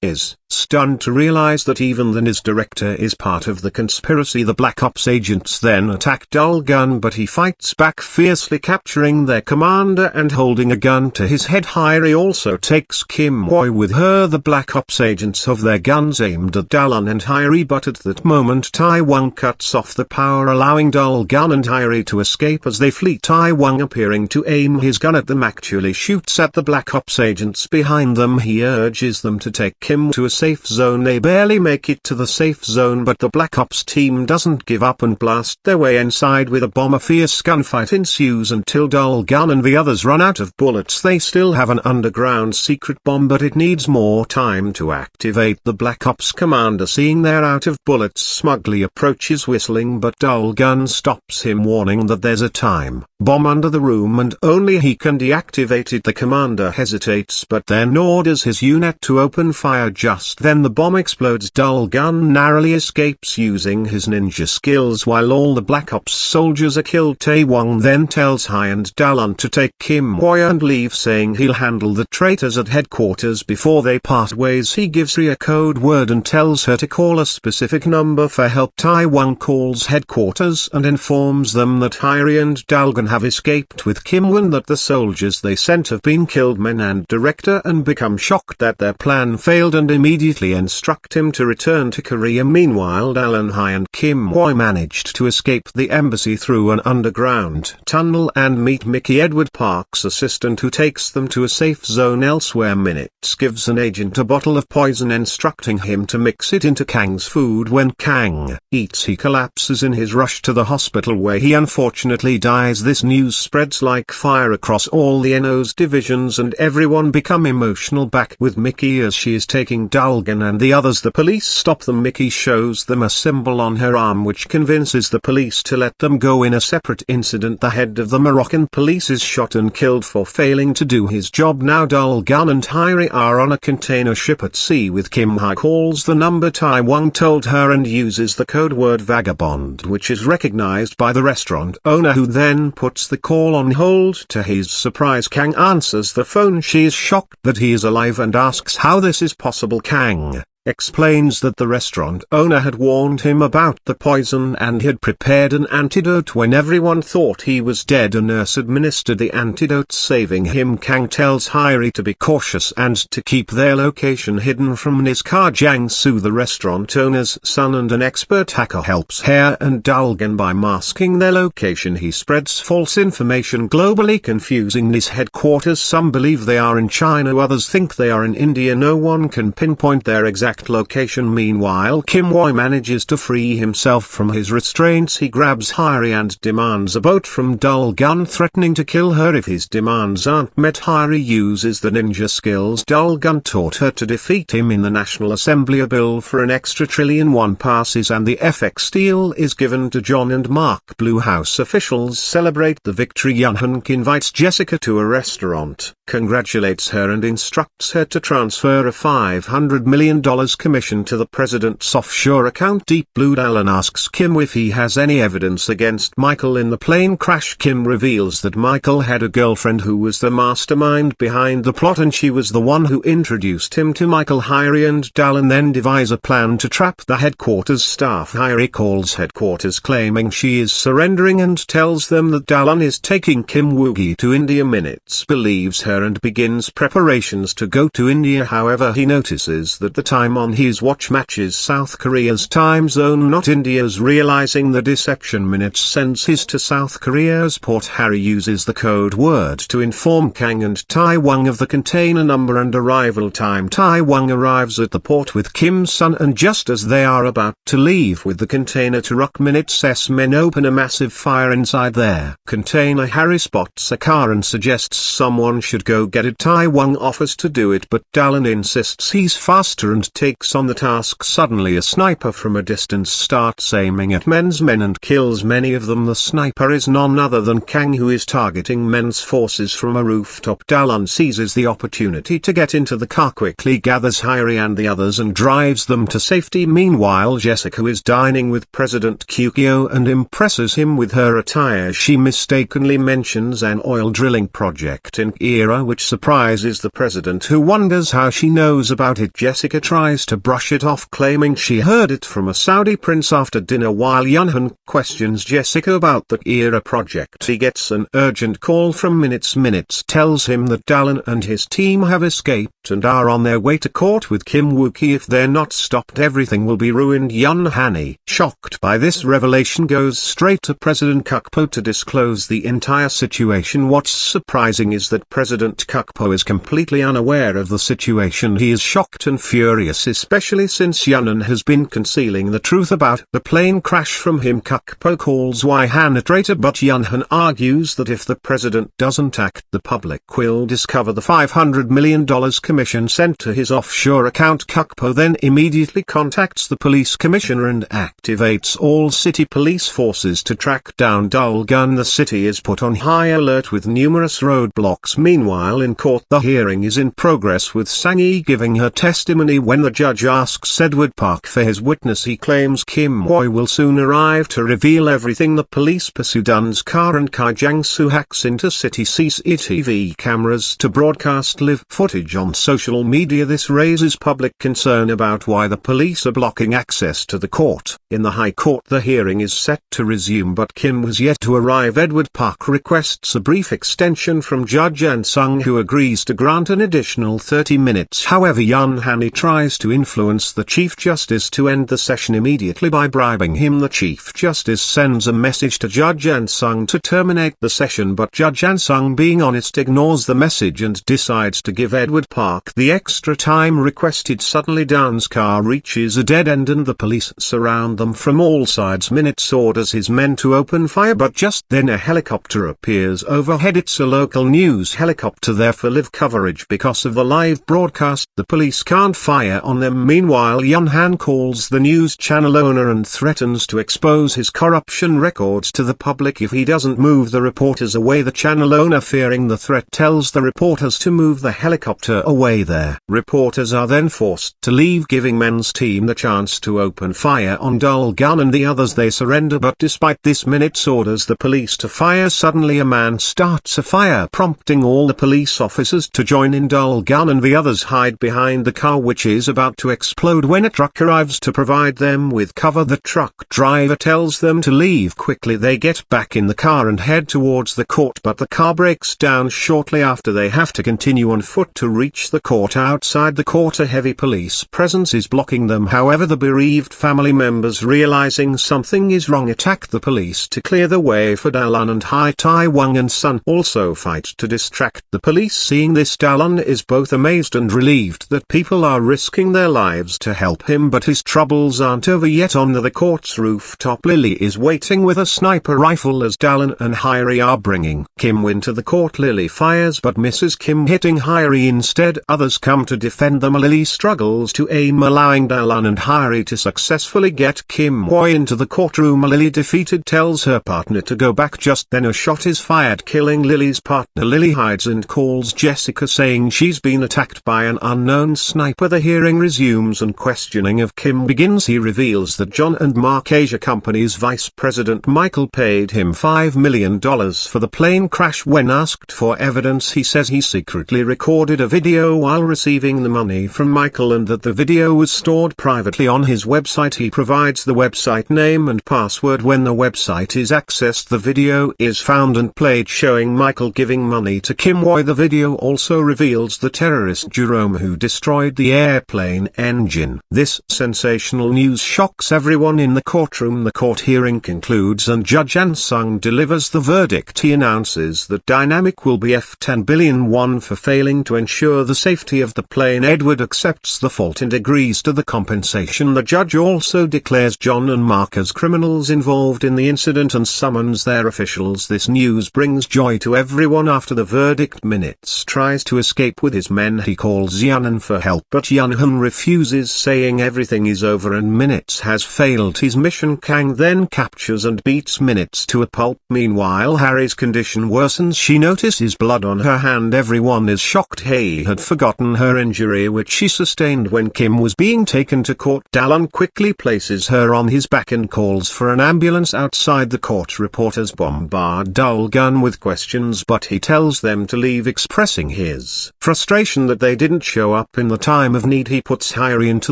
is stunned to realize that even the NIS director is part of the conspiracy. The Black Ops agents then attack Dul Gun, but he fights back fiercely, capturing their commander and holding a gun to his head. Hyri also takes Kim Hoi with her. The Black Ops agents have their guns aimed at Dulun and Hyri, but at that moment Tai Wong cuts off the power, allowing Dul Gun and Hyri to escape. As they flee, Tai Wong, appearing to aim his gun at them, actually shoots at the Black Ops agents behind them. He urges them to take Kim to a safe zone. They barely make it to the safe zone, but the Black Ops team doesn't give up and blast their way inside with a bomb. A fierce gunfight ensues until Dul Gun and the others run out of bullets. They still have an underground secret bomb, but it needs more time to activate. The Black Ops commander, seeing they're out of bullets, smugly approaches whistling, but Dul Gun stops him, warning that there's a time bomb under the room and only he can deactivate it. The commander hesitates but then orders his unit to open fire. Just then the bomb explodes. Dul Gun narrowly escapes using his ninja skills while all the Black Ops soldiers are killed. Tai Wong then tells Hai and Dulun to take Kim Hoi and leave, saying he'll handle the traitors at headquarters. Before they part ways, he gives her a code word and tells her to call a specific number for help. Tai Wong calls headquarters and informs them that Hyri and Dulgun have escaped with Kim Won, that the soldiers they sent have been killed. Men and director and become shocked that their plan failed and immediately instruct him to return to Korea. Meanwhile, Dulun, Hai and Kim Hoi managed to escape the embassy through an underground tunnel and meet Mickey, Edward Park's assistant, who takes them to a safe zone elsewhere. Minutes gives an agent a bottle of poison, instructing him to mix it into Kang's food. When Kang eats, he collapses in his rush to the hospital, where he unfortunately dies. This news spreads like fire across all the NO's divisions and everyone become emotional. Back with Mickey as she is taking Dul Gun and the others, the police stop them. Mickey shows them a symbol on her arm which convinces the police to let them go. In a separate incident, the head of the Moroccan police is shot and killed for failing to do his job. Now Dul Gun and Hyri are on a container ship at sea with Kim Hoi. Calls the number Tai Wong told her and uses the code word vagabond, which is recognized by the restaurant owner, who then puts the call on hold. To his surprise, Kang answers the phone. She is shocked that he is alive and asks how this is possible. Kang explains that the restaurant owner had warned him about the poison and had prepared an antidote. When everyone thought he was dead, a nurse administered the antidote, saving him. Kang tells Hyri to be cautious and to keep their location hidden from NIS. Jiangsu, the restaurant owner's son and an expert hacker, helps Hare and Dul Gun by masking their location. He spreads false information globally, confusing NIS headquarters. Some believe they are in China, others think they are in India. No one can pinpoint their exact location. Meanwhile, Kim Hoi manages to free himself from his restraints. He grabs Hyri and demands a boat from Dul Gun, threatening to kill her if his demands aren't met. Hyri uses the ninja skills Dul Gun taught her to defeat him in the National Assembly. A bill for an extra $1 trillion passes and the FX deal is given to John and Mark. Blue House officials celebrate the victory. Yun Hunk invites Jessica to a restaurant. congratulates her and instructs her to transfer a $500 million commission to the president's offshore account. Deep Blue. Dallin asks Kim if he has any evidence against Michael in the plane crash. Kim reveals that Michael had a girlfriend who was the mastermind behind the plot, and she was the one who introduced him to Michael. Hyrie and Dallin then devise a plan to trap the headquarters staff. Hyrie calls headquarters claiming she is surrendering and tells them that Dallin is taking Kim Woo-gi to India. Minutes believes her and begins preparations to go to India. However, he notices that the time on his watch matches South Korea's time zone, not India's. Realizing the deception, Minutes sends his to South Korea's port. Harry uses the code word to inform Kang and Tai Wang of the container number and arrival time. Tai Wang arrives at the port with Kim's son, and just as they are about to leave with the container to Rock, Minutes' men open a massive fire inside their container. Harry spots a car and suggests someone should go get it. Tai Wang offers to do it, but Dallin insists he's faster and takes on the task. Suddenly a sniper from a distance starts aiming at men's men and kills many of them. The sniper is none other than Kang, who is targeting men's forces from a rooftop. Dallin seizes the opportunity to get into the car, quickly gathers Hyrie and the others and drives them to safety. Meanwhile, Jessica is dining with President Kukio and impresses him with her attire. She mistakenly mentions an oil drilling project in Era, which surprises the president, who wonders how she knows about it. Jessica tries to brush it off, claiming she heard it from a Saudi prince after dinner. While Yunhan questions Jessica about the Era project, he gets an urgent call from Minutes. Minutes tells him that Dallin and his team have escaped and are on their way to court with Kim Woo-ki. If they're not stopped, everything will be ruined. Yunhan, shocked by this revelation, goes straight to President Kukpo to disclose the entire situation. What's surprising is that President Kukpo is completely unaware of the situation. He is shocked and furious, especially since Yunhan has been concealing the truth about the plane crash from him. Kukpo calls Yunhan a traitor, but Yunhan argues that if the president doesn't act, the public will discover the $500 million commission sent to his offshore account. Kukpo then immediately contacts the police commissioner and activates all city police forces to track down Dulgun. The city is put on high alert with numerous roadblocks. Meanwhile, in court, the hearing is in progress, with Sang-hee giving her testimony. When the judge asks Edward Park for his witness, he claims Kim Hoi will soon arrive to reveal everything. The police pursue Dun's car and Kai Jang-soo hacks into city CCTV cameras to broadcast live footage on social media. This raises public concern about why the police are blocking access to the court. In the High Court, the hearing is set to resume, but Kim was yet to arrive. Edward Park requests a brief extension from Judge An-sung, who agrees to grant an additional 30 minutes. However, Yunhan tries to influence the Chief Justice to end the session immediately by bribing him. The Chief Justice sends a message to Judge An-sung to terminate the session, but Judge An-sung, being honest, ignores the message and decides to give Edward Park the extra time requested. Suddenly Dun's car reaches a dead end and the police surround them from all sides. Minutes orders his men to open fire, but just then a helicopter appears overhead. It's a local news helicopter there for live coverage. Because of the live broadcast, the police can't fire on them. Meanwhile, Yunhan calls the news channel owner and threatens to expose his corruption records to the public if he doesn't move the reporters away. The channel owner, fearing the threat, tells the reporters to move the helicopter away. Their reporters are then forced to leave, giving men's team the chance to open fire on Dulgun and the others. They surrender, but despite this, Minutes orders the police to fire. Suddenly a man starts a fire, prompting all the police officers to join in. Dulgun and the others hide behind the car, which is about to explode when a truck arrives to provide them with cover. The truck driver tells them to leave quickly. They get back in the car and head towards the court, but the car breaks down shortly after. They have to continue on foot to reach the court. Outside the court, a heavy police presence is blocking them. However, the bereaved family members, realizing something is wrong, attack the police to clear the way for Dallin and Hai. Tai Wang and Sun also fight to distract the police. Seeing this, Dallin is both amazed and relieved that people are risking their lives to help him, but his troubles aren't over yet. On the court's rooftop, Lily is waiting with a sniper rifle as Dallin and Hyrie are bringing Kim into the court. Lily fires but misses Kim, hitting Hyrie instead. Others come to defend them. Lily struggles to aim, allowing Dallin and Hyrie to successfully get Kim Hoi into the courtroom. Lily, defeated, tells her partner to go back. Just then a shot is fired, killing Lily's partner. Lily hides and calls Jessica, saying she's been attacked by an unknown sniper. The hearing resumes and questioning of Kim begins. He reveals that John and Mark Asia Company's vice president Michael paid him $5 million for the plane crash. When asked for evidence, he says he secretly recorded a video while receiving the money from Michael and that the video was stored privately on his website. He provides the website name and password. When the website is accessed, the video is found and played, showing Michael giving money to Kim Hoi. The video also reveals the terrorist Jerome who destroyed the airplane engine. This sensational news shocks everyone in the courtroom. The court hearing concludes and Judge An Sung delivers the verdict. He announces that Dynamic will be fined $10 billion for failing to ensure the safety of the plane. Edward accepts the fault and agrees to the compensation. The judge also declares John and Mark as criminals involved in the incident and summons their officials. This news brings joy to everyone. After the verdict, Minutes tries to escape with his men. He calls Yunhan for help, but Yunhan refuses, saying everything is over and Minutes has failed his mission. Kang then captures and beats Minutes to a pulp. Meanwhile, Harry's condition worsens. She notices blood on her hand. Everyone is shocked. Hae had forgotten her injury which she sustained when Kim was being taken to court. Dallon quickly places her on his back and calls for an ambulance. Outside the court, reporters bombard Dulgun with questions, but he tells them to leave, expressing his frustration that they didn't show up in the time of need. He puts Harry into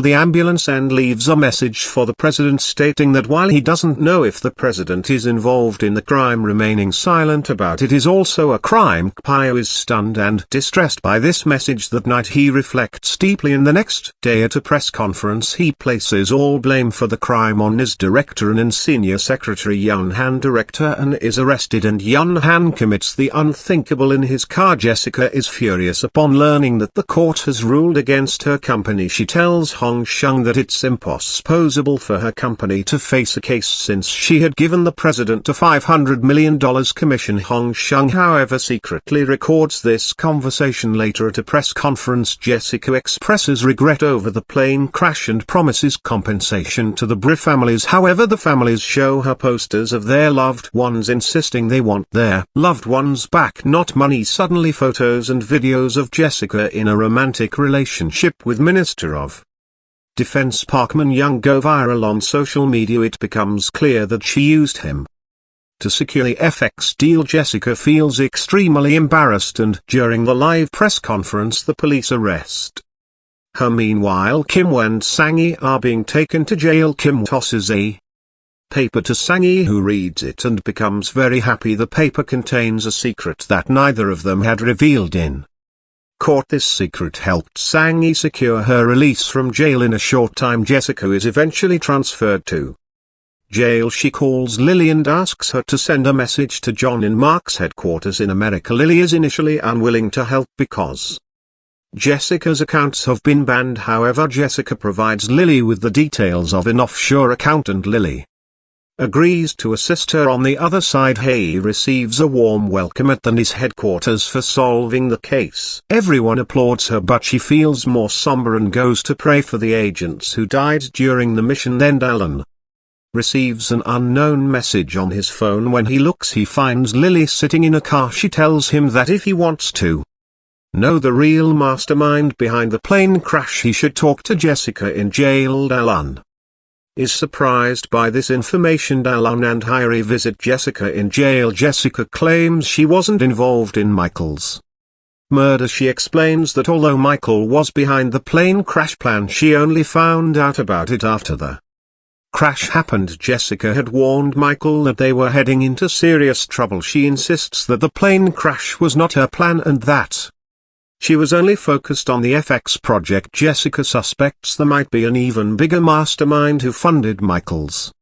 the ambulance and leaves a message for the president, stating that while he doesn't know if the president is involved in the crime, remaining silent about it is also a crime. Pio is stunned and distressed by this message. That night he reflects deeply, and the next day at a press conference he places all blame for the crime on his director and senior secretary Yunhan. Director An is arrested and Yunhan commits the unthinkable in his car. Jessica is furious upon learning that the court has ruled against her company. She tells Hong Sheng that it's impossible for her company to face a case since she had given the president a $500 million commission. Hong Sheng, however, secretly records this conversation. Later at a press conference, Jessica expresses regret over the plane crash and promises compensation to the Bri families. However, the families show her posters of their loved ones, insisting they want their loved ones back, not money. Suddenly photos and videos of Jessica in a romantic relationship with Minister of Defense Park Min-young go viral on social media. It becomes clear that she used him to secure the FX deal. Jessica feels extremely embarrassed, and during the live press conference the police arrest her. Meanwhile, Kim and Sang-hee are being taken to jail. Kim tosses a paper to Sang-hee, who reads it and becomes very happy. The paper contains a secret that neither of them had revealed in court. This secret helped Sang-hee secure her release from jail. In a short time, Jessica is eventually transferred to jail. She calls Lily and asks her to send a message to John in Mark's headquarters in America. Lily is initially unwilling to help because Jessica's accounts have been banned. However, Jessica provides Lily with the details of an offshore account and Lily agrees to assist her. On the other side, Hae receives a warm welcome at the NIS headquarters for solving the case. Everyone applauds her, but she feels more somber and goes to pray for the agents who died during the mission. Then Dallon receives an unknown message on his phone. When he looks, he finds Lily sitting in a car. She tells him that if he wants to know the real mastermind behind the plane crash, he should talk to Jessica in jail. Dallon is surprised by this information. Dallon and Harry visit Jessica in jail. Jessica claims she wasn't involved in Michael's murder. She explains that although Michael was behind the plane crash plan, she only found out about it after the crash happened. Jessica had warned Michael that they were heading into serious trouble. She insists that the plane crash was not her plan and that she was only focused on the FX project. Jessica suspects there might be an even bigger mastermind who funded Michael's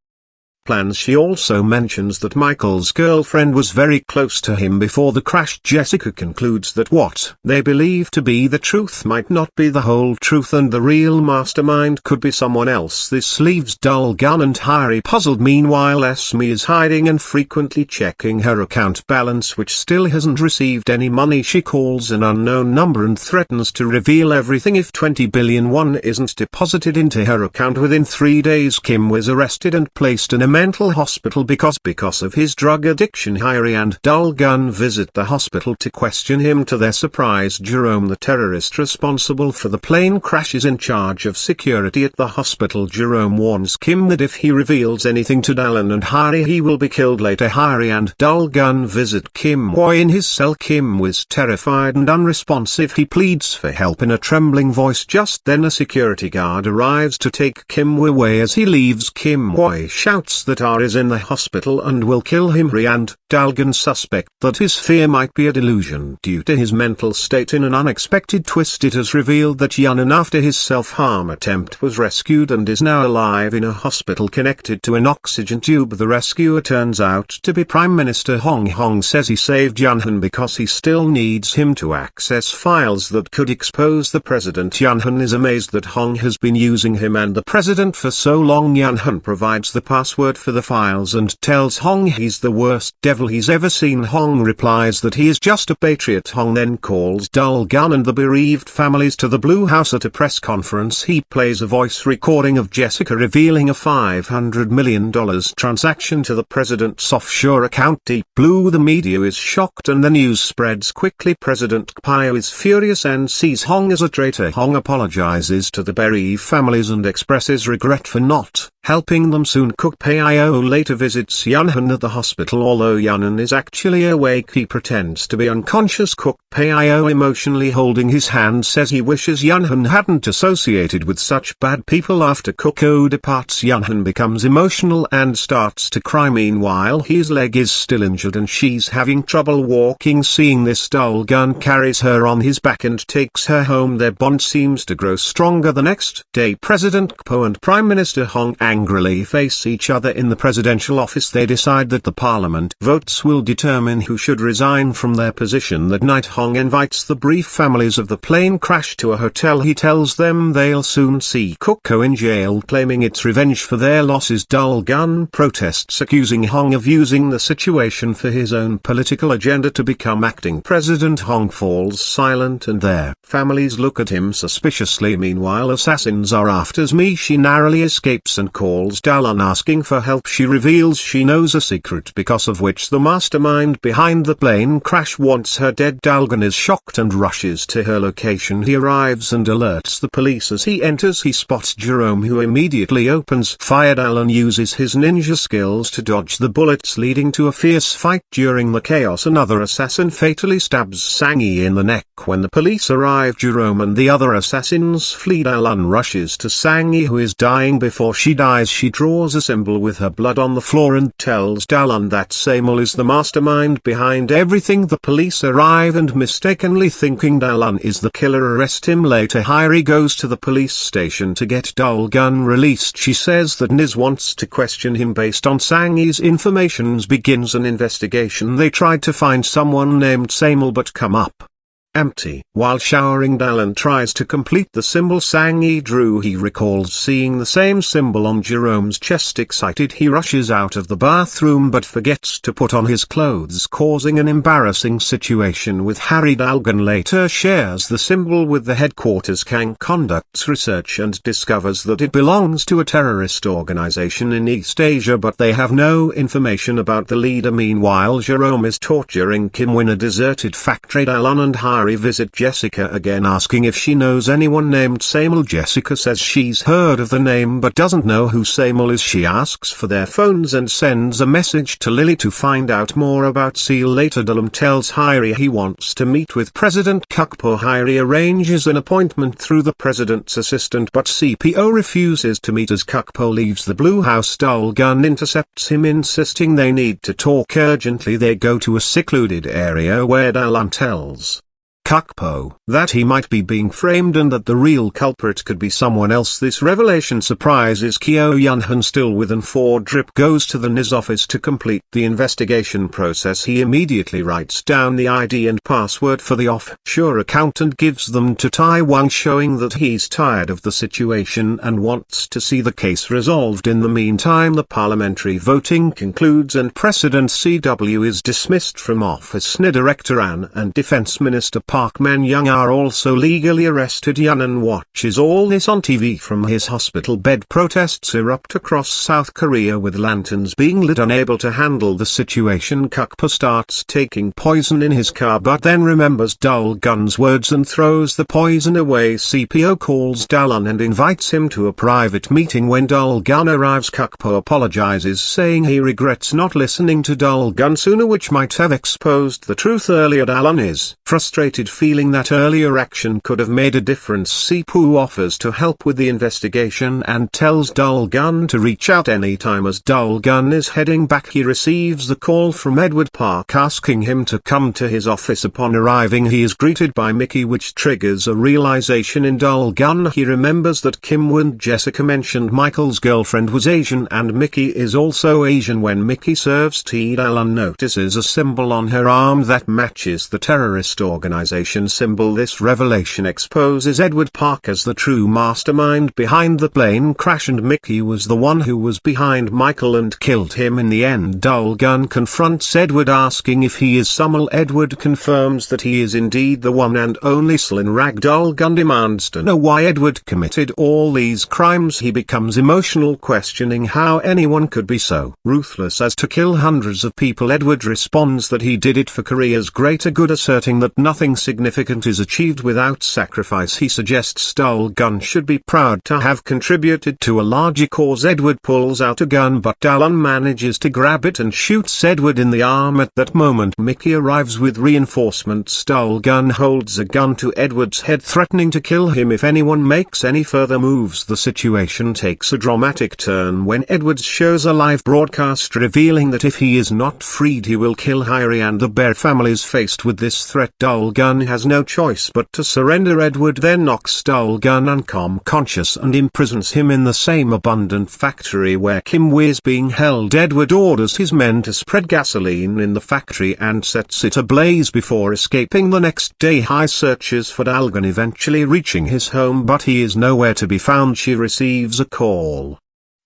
plans. She also mentions that Michael's girlfriend was very close to him before the crash. Jessica concludes that what they believe to be the truth might not be the whole truth and the real mastermind could be someone else. This leaves Dalgan and Hari puzzled. Meanwhile, Esme is hiding and frequently checking her account balance, which still hasn't received any money. She calls an unknown number and threatens to reveal everything if 20 billion won isn't deposited into her account within 3 days. Kim was arrested and placed in a mental hospital because of his drug addiction. Hari and Dalgan visit the hospital to question him. To their surprise, Jerome, the terrorist responsible for the plane crash, is in charge of security at the hospital. Jerome warns Kim that if he reveals anything to Dallan and Hari, he will be killed later. Hari and Dalgan visit Kim Hoi in his cell. Kim was terrified and unresponsive. He pleads for help in a trembling voice. Just then a security guard arrives to take Kim away. As he leaves, Kim Hoi shouts that R is in the hospital and will kill him. Hari and Dalgan suspect that his fear might be a delusion due to his mental state. In an unexpected twist, it is revealed that Yunan, after his self-harm attempt, was rescued and is now alive in a hospital connected to an oxygen tube. The rescuer turns out to be Prime Minister Hong. Hong says he saved Yunhan because he still needs him to access files that could expose the president. Yunhan is amazed that Hong has been using him and the president for so long. Yunhan provides the password for the files and tells Hong he's the worst devil he's ever seen. Hong replies that he is just a patriot. Hong then calls Dalgan and the bereaved families to the Blue House. At a press conference, he plays a voice recording of Jessica revealing a $500 million transaction to the president's offshore account. Deep Blue. The media is shocked and the news spreads quickly. President Kpio is furious and sees Hong as a traitor. Hong apologizes to the bereaved families and expresses regret for not helping them soon. Kpio later visits Yunhan at the hospital. Although Yunhan is actually awake, he pretends to be unconscious. Kpio, emotionally holding his hand, says he wishes Yunhan hadn't associated with such bad people. After Kpio departs, Yunhan becomes emotional and starts to cry. Meanwhile, his leg is still injured and she's having trouble walking. Seeing this, Dalgan carries her on his back and takes her home. Their bond seems to grow stronger. The next day, President Kpio and Prime Minister Hong angrily face each other in the presidential office. They decide that the parliament votes will determine who should resign from their position. That night, Hong invites the bereaved families of the plane crash to a hotel. He tells them they'll soon see Kpio in jail, claiming it's revenge for their losses. Dalgan protests, accusing Hong of using the situation for his own political agenda to become acting president. Hong falls silent and their families look at him suspiciously. Meanwhile, assassins are after Esme. She narrowly escapes and calls Dallan asking for help. She reveals she knows a secret because of which the mastermind behind the plane crash wants her dead. Dalgan is shocked and rushes to her location. He arrives and alerts the police. As he enters, he spots Jerome, who immediately opens fire. Dallan uses his ninja skills to dodge the bullets, leading to a fierce fight. During the chaos, another assassin fatally stabs Sang-yi in the neck. When the police arrive, Jerome and the other assassins flee. Dallan rushes to Sang-yi, who is dying. Before she dies, she draws a symbol with her blood on the floor and tells Dallan that Samul is the mastermind behind everything. The police arrive and, mistakenly thinking Dallan is the killer, arrest him. Later, Hari goes to the police station to get Dalgan released. She says that Niz wants to question him based on Sang-yi's information. Begins an investigation. They tried to find someone named Samul but come up empty. While showering, Dallan tries to complete the symbol Sang-yi drew. He recalls seeing the same symbol on Jerome's chest. Excited, he rushes out of the bathroom but forgets to put on his clothes, causing an embarrassing situation with Hari. Dalgan later shares the symbol with the headquarters. Kang conducts research and discovers that it belongs to a terrorist organization in East Asia, but they have no information about the leader. Meanwhile, Jerome is torturing Kim in a deserted factory. Dallan and Hari visit Jessica again, asking if she knows anyone named Samul. Jessica says she's heard of the name but doesn't know who Samul is. She asks for their phones and sends a message to Lily to find out more about Seal. Later, Dallan tells Hari he wants to meet with President Kpio. Hari arranges an appointment through the president's assistant, but CPO refuses to meet. As Kpio leaves the Blue House, Dalgan intercepts him, insisting they need to talk urgently. They go to a secluded area where Dallan tells Kukpo, that he might be being framed and that the real culprit could be someone else. This revelation surprises Kyo Yunhan still within 4. Drip goes to the NIS office to complete the investigation process. He immediately writes down the ID and password for the offshore account and gives them to Taiwan, showing that he's tired of the situation and wants to see the case resolved. In the meantime, the parliamentary voting concludes and President CW is dismissed from office. NIS Director An and Defense Minister Park Man-young are also legally arrested. Yunnan watches all this on TV from his hospital bed. Protests erupt across South Korea with lanterns being lit. Unable to handle the situation, Kukpo starts taking poison in his car but then remembers Dul-gun's words and throws the poison away. CPO calls Dalun and invites him to a private meeting. When Dul-gun arrives, Kukpo apologizes, saying he regrets not listening to Dul-gun sooner, which might have exposed the truth earlier. Dalun is frustrated, feeling that earlier action could have made a difference. Sipu offers to help with the investigation and tells Dul-gun to reach out anytime. As Dul-gun is heading back, he receives the call from Edward Park asking him to come to his office. Upon arriving, he is greeted by Mickey, which triggers a realization in Dul-gun. He remembers that Kim and Jessica mentioned Michael's girlfriend was Asian and Mickey is also Asian. When Mickey serves tea, Dalun notices a symbol on her arm that matches the terrorist organization symbol. This revelation exposes Edward Park as the true mastermind behind the plane crash, and Mickey was the one who was behind Michael and killed him in the end. Dul-gun confronts Edward asking if he is Sumul. Edward confirms that he is indeed the one and only Slin Rag. Dul-gun demands to know why Edward committed all these crimes. He becomes emotional, questioning how anyone could be so ruthless as to kill hundreds of people. Edward responds that he did it for Korea's greater good, asserting that nothing significant is achieved without sacrifice. He suggests Dul-gun should be proud to have contributed to a larger cause. Edward pulls out a gun but Dalun manages to grab it and shoots Edward in the arm. At that moment, Mickey arrives with reinforcements. Dul-gun holds a gun to Edward's head, threatening to kill him if anyone makes any further moves. The situation takes a dramatic turn when Edward shows a live broadcast revealing that if he is not freed he will kill Hyrie and the Bear families. Faced with this threat, Dul-gun has no choice but to surrender. Edward then knocks Dul-gun unconscious and imprisons him in the same abundant factory where Kim Wee is being held. Edward orders his men to spread gasoline in the factory and sets it ablaze before escaping. The next day, Hai searches for Dul-gun, eventually reaching his home, but he is nowhere to be found. She receives a call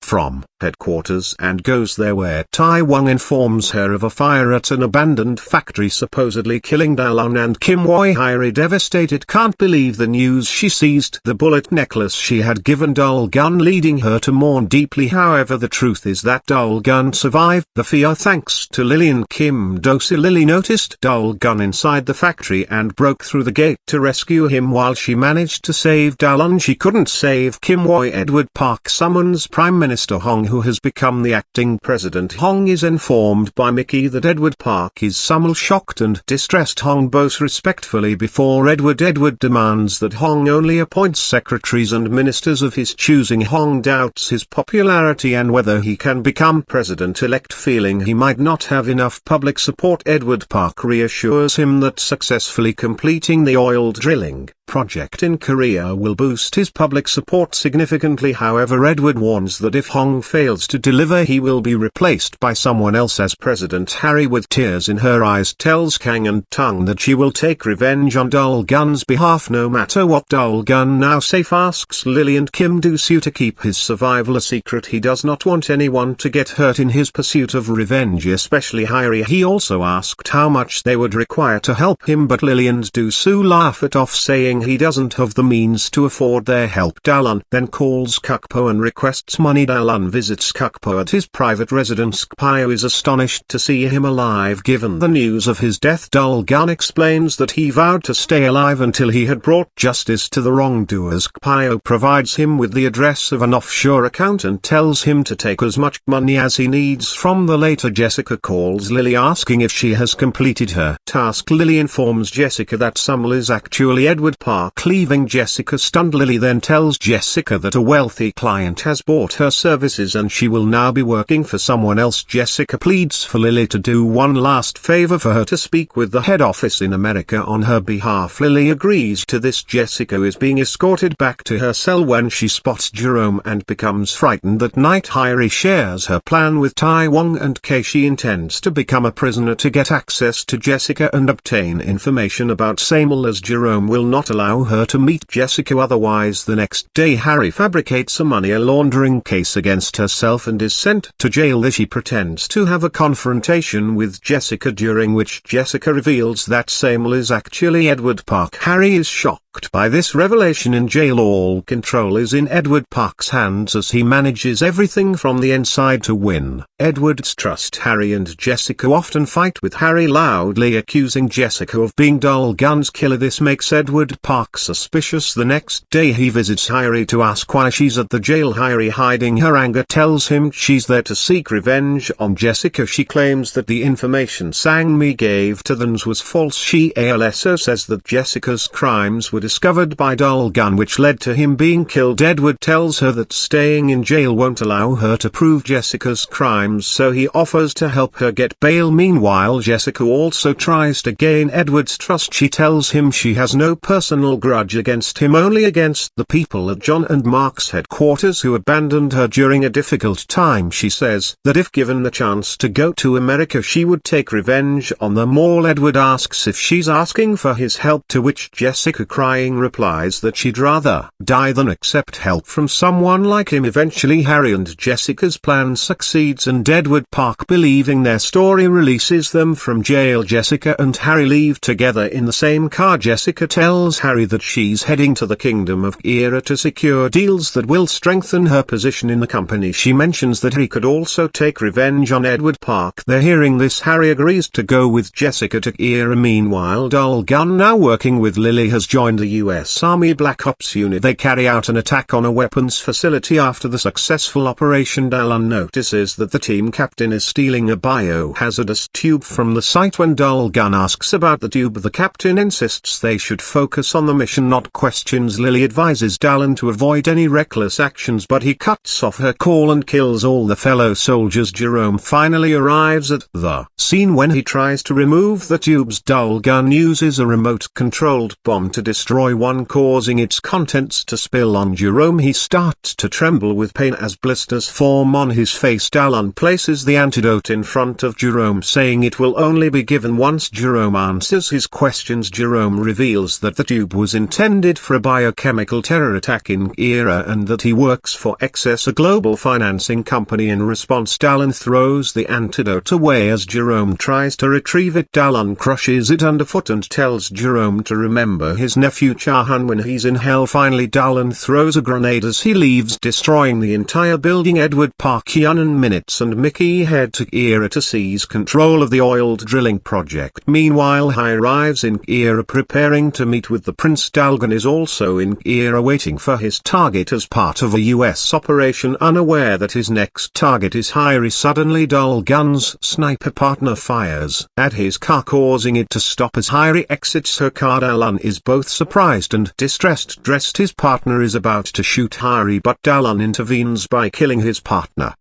from headquarters and goes there, where Taiwan informs her of a fire at an abandoned factory, supposedly killing Dalun and Kim Woi. Hyrie, devastated, can't believe the news. She seized the bullet necklace she had given Dul-gun, leading her to mourn deeply. However, the truth is that Dul-gun survived the fear thanks to Lily and Kim Do-si. Lily noticed Dul-gun inside the factory and broke through the gate to rescue him. While she managed to save Dalun, she couldn't save Kim Woi. Edward Park summons Prime Minister Hong, who has become the acting president. Hong is informed by Mickey that Edward Park is Sumul. Shocked and distressed, Hong bows respectfully before Edward. Edward demands that Hong only appoints secretaries and ministers of his choosing. Hong doubts his popularity and whether he can become president-elect, feeling he might not have enough public support. Edward Park reassures him that successfully completing the oil drilling project in Korea will boost his public support significantly. However, Edward warns that if Hong fails to deliver, he will be replaced by someone else as president. Hyrie, with tears in her eyes, tells Kang and Tung that she will take revenge on Dul-gun's behalf no matter what. Dul-gun, now safe, asks Lily and Kim Do-si to keep his survival a secret. He does not want anyone to get hurt in his pursuit of revenge, especially Hyrie. He also asked how much they would require to help him, but Lily and Do-si laugh it off, saying he doesn't have the means to afford their help. Dalun then calls Kukpo and requests money. Dalun visits Kukpo at his private residence. Kukpo is astonished to see him alive. Given the news of his death, Dul-gun explains that he vowed to stay alive until he had brought justice to the wrongdoers. Kukpo provides him with the address of an offshore account and tells him to take as much money as he needs from the later. Jessica calls Lily asking if she has completed her task. Lily informs Jessica that Sumul is actually Edward Park Park, leaving Jessica stunned. Lily then tells Jessica that a wealthy client has bought her services and she will now be working for someone else. Jessica pleads for Lily to do one last favor for her to speak with the head office in America on her behalf. Lily agrees to this. Jessica is being escorted back to her cell when she spots Jerome and becomes frightened. That night Hyrie shares her plan with Tai Wong and Kay. She intends to become a prisoner to get access to Jessica and obtain information about Samuel, as Jerome will not allow her to meet Jessica otherwise. The next day Hyrie fabricates a money laundering case against herself and is sent to jail. There she pretends to have a confrontation with Jessica, during which Jessica reveals that Samuel is actually Edward Park. Hyrie is shocked by this revelation. In jail, all control is in Edward Park's hands as he manages everything from the inside to win Edward's trust. Hyrie and Jessica often fight, with Hyrie loudly accusing Jessica of being Dull Gun's killer. This makes Edward Park suspicious. The next day he visits Hyrie to ask why she's at the jail. Hyrie, hiding her anger, tells him she's there to seek revenge on Jessica. She claims that the information Sang-mi gave to them was false. She also says that Jessica's crimes were discovered by Dull Gun, which led to him being killed. Edward tells her that staying in jail won't allow her to prove Jessica's crimes, so he offers to help her get bail. Meanwhile, Jessica also tries to gain Edward's trust. She tells him she has no personal grudge against him, only against the people at John and Mark's headquarters who abandoned her during a difficult time. She says that if given the chance to go to America, she would take revenge on them all. Edward asks if she's asking for his help, to which Jessica, crying, replies that she'd rather die than accept help from someone like him. Eventually Hyrie and Jessica's plan succeeds, and Edward Park, believing their story, releases them from jail. Jessica and Hyrie leave together in the same car. Jessica tells Hyrie that she's heading to the Kingdom of Era to secure deals that will strengthen her position in the company. She mentions that he could also take revenge on Edward Park. They're hearing this, Hyrie agrees to go with Jessica to Era. Meanwhile, Dull Gun, now working with Lily, has joined the US Army Black Ops unit. They carry out an attack on a weapons facility. After the successful operation, Dallon notices that the team captain is stealing a biohazardous tube from the site. When Dull Gun asks about the tube, the captain insists they should focus on the mission, not questions. Lily advises Dallon to avoid any reckless actions, but he cuts off her call and kills all the fellow soldiers. Jerome finally arrives at the scene. When he tries to remove the tubes, Dull Gun uses a remote-controlled bomb to destroy one, causing its contents to spill on Jerome. He starts to tremble with pain as blisters form on his face. Dallon places the antidote in front of Jerome, saying it will only be given once Jerome answers his questions. Jerome reveals that the tube was intended for a biochemical terror attack in Era and that he works for XS, a global financing company. In response, Dallon throws the antidote away. As Jerome tries to retrieve it, Dallon crushes it underfoot and tells Jerome to remember his nephew Chahan when he's in hell. Finally, Dallon throws a grenade as he leaves, destroying the entire building. Edward Park, Hyun, Minutes and Mickey head to Era to seize control of the oil drilling project. Meanwhile, Hyrie arrives in Era preparing to meet with the Prince. Dull Gun is also in Era waiting for his target as part of a US operation. Unaware that his next target is Hyrie, suddenly Dull Gun's sniper partner fires at his car, causing it to stop. As Hyrie exits her car, Dallon is both surprised and distressed. Dressed, his partner is about to shoot Hyrie, but Dallon intervenes by killing his partner.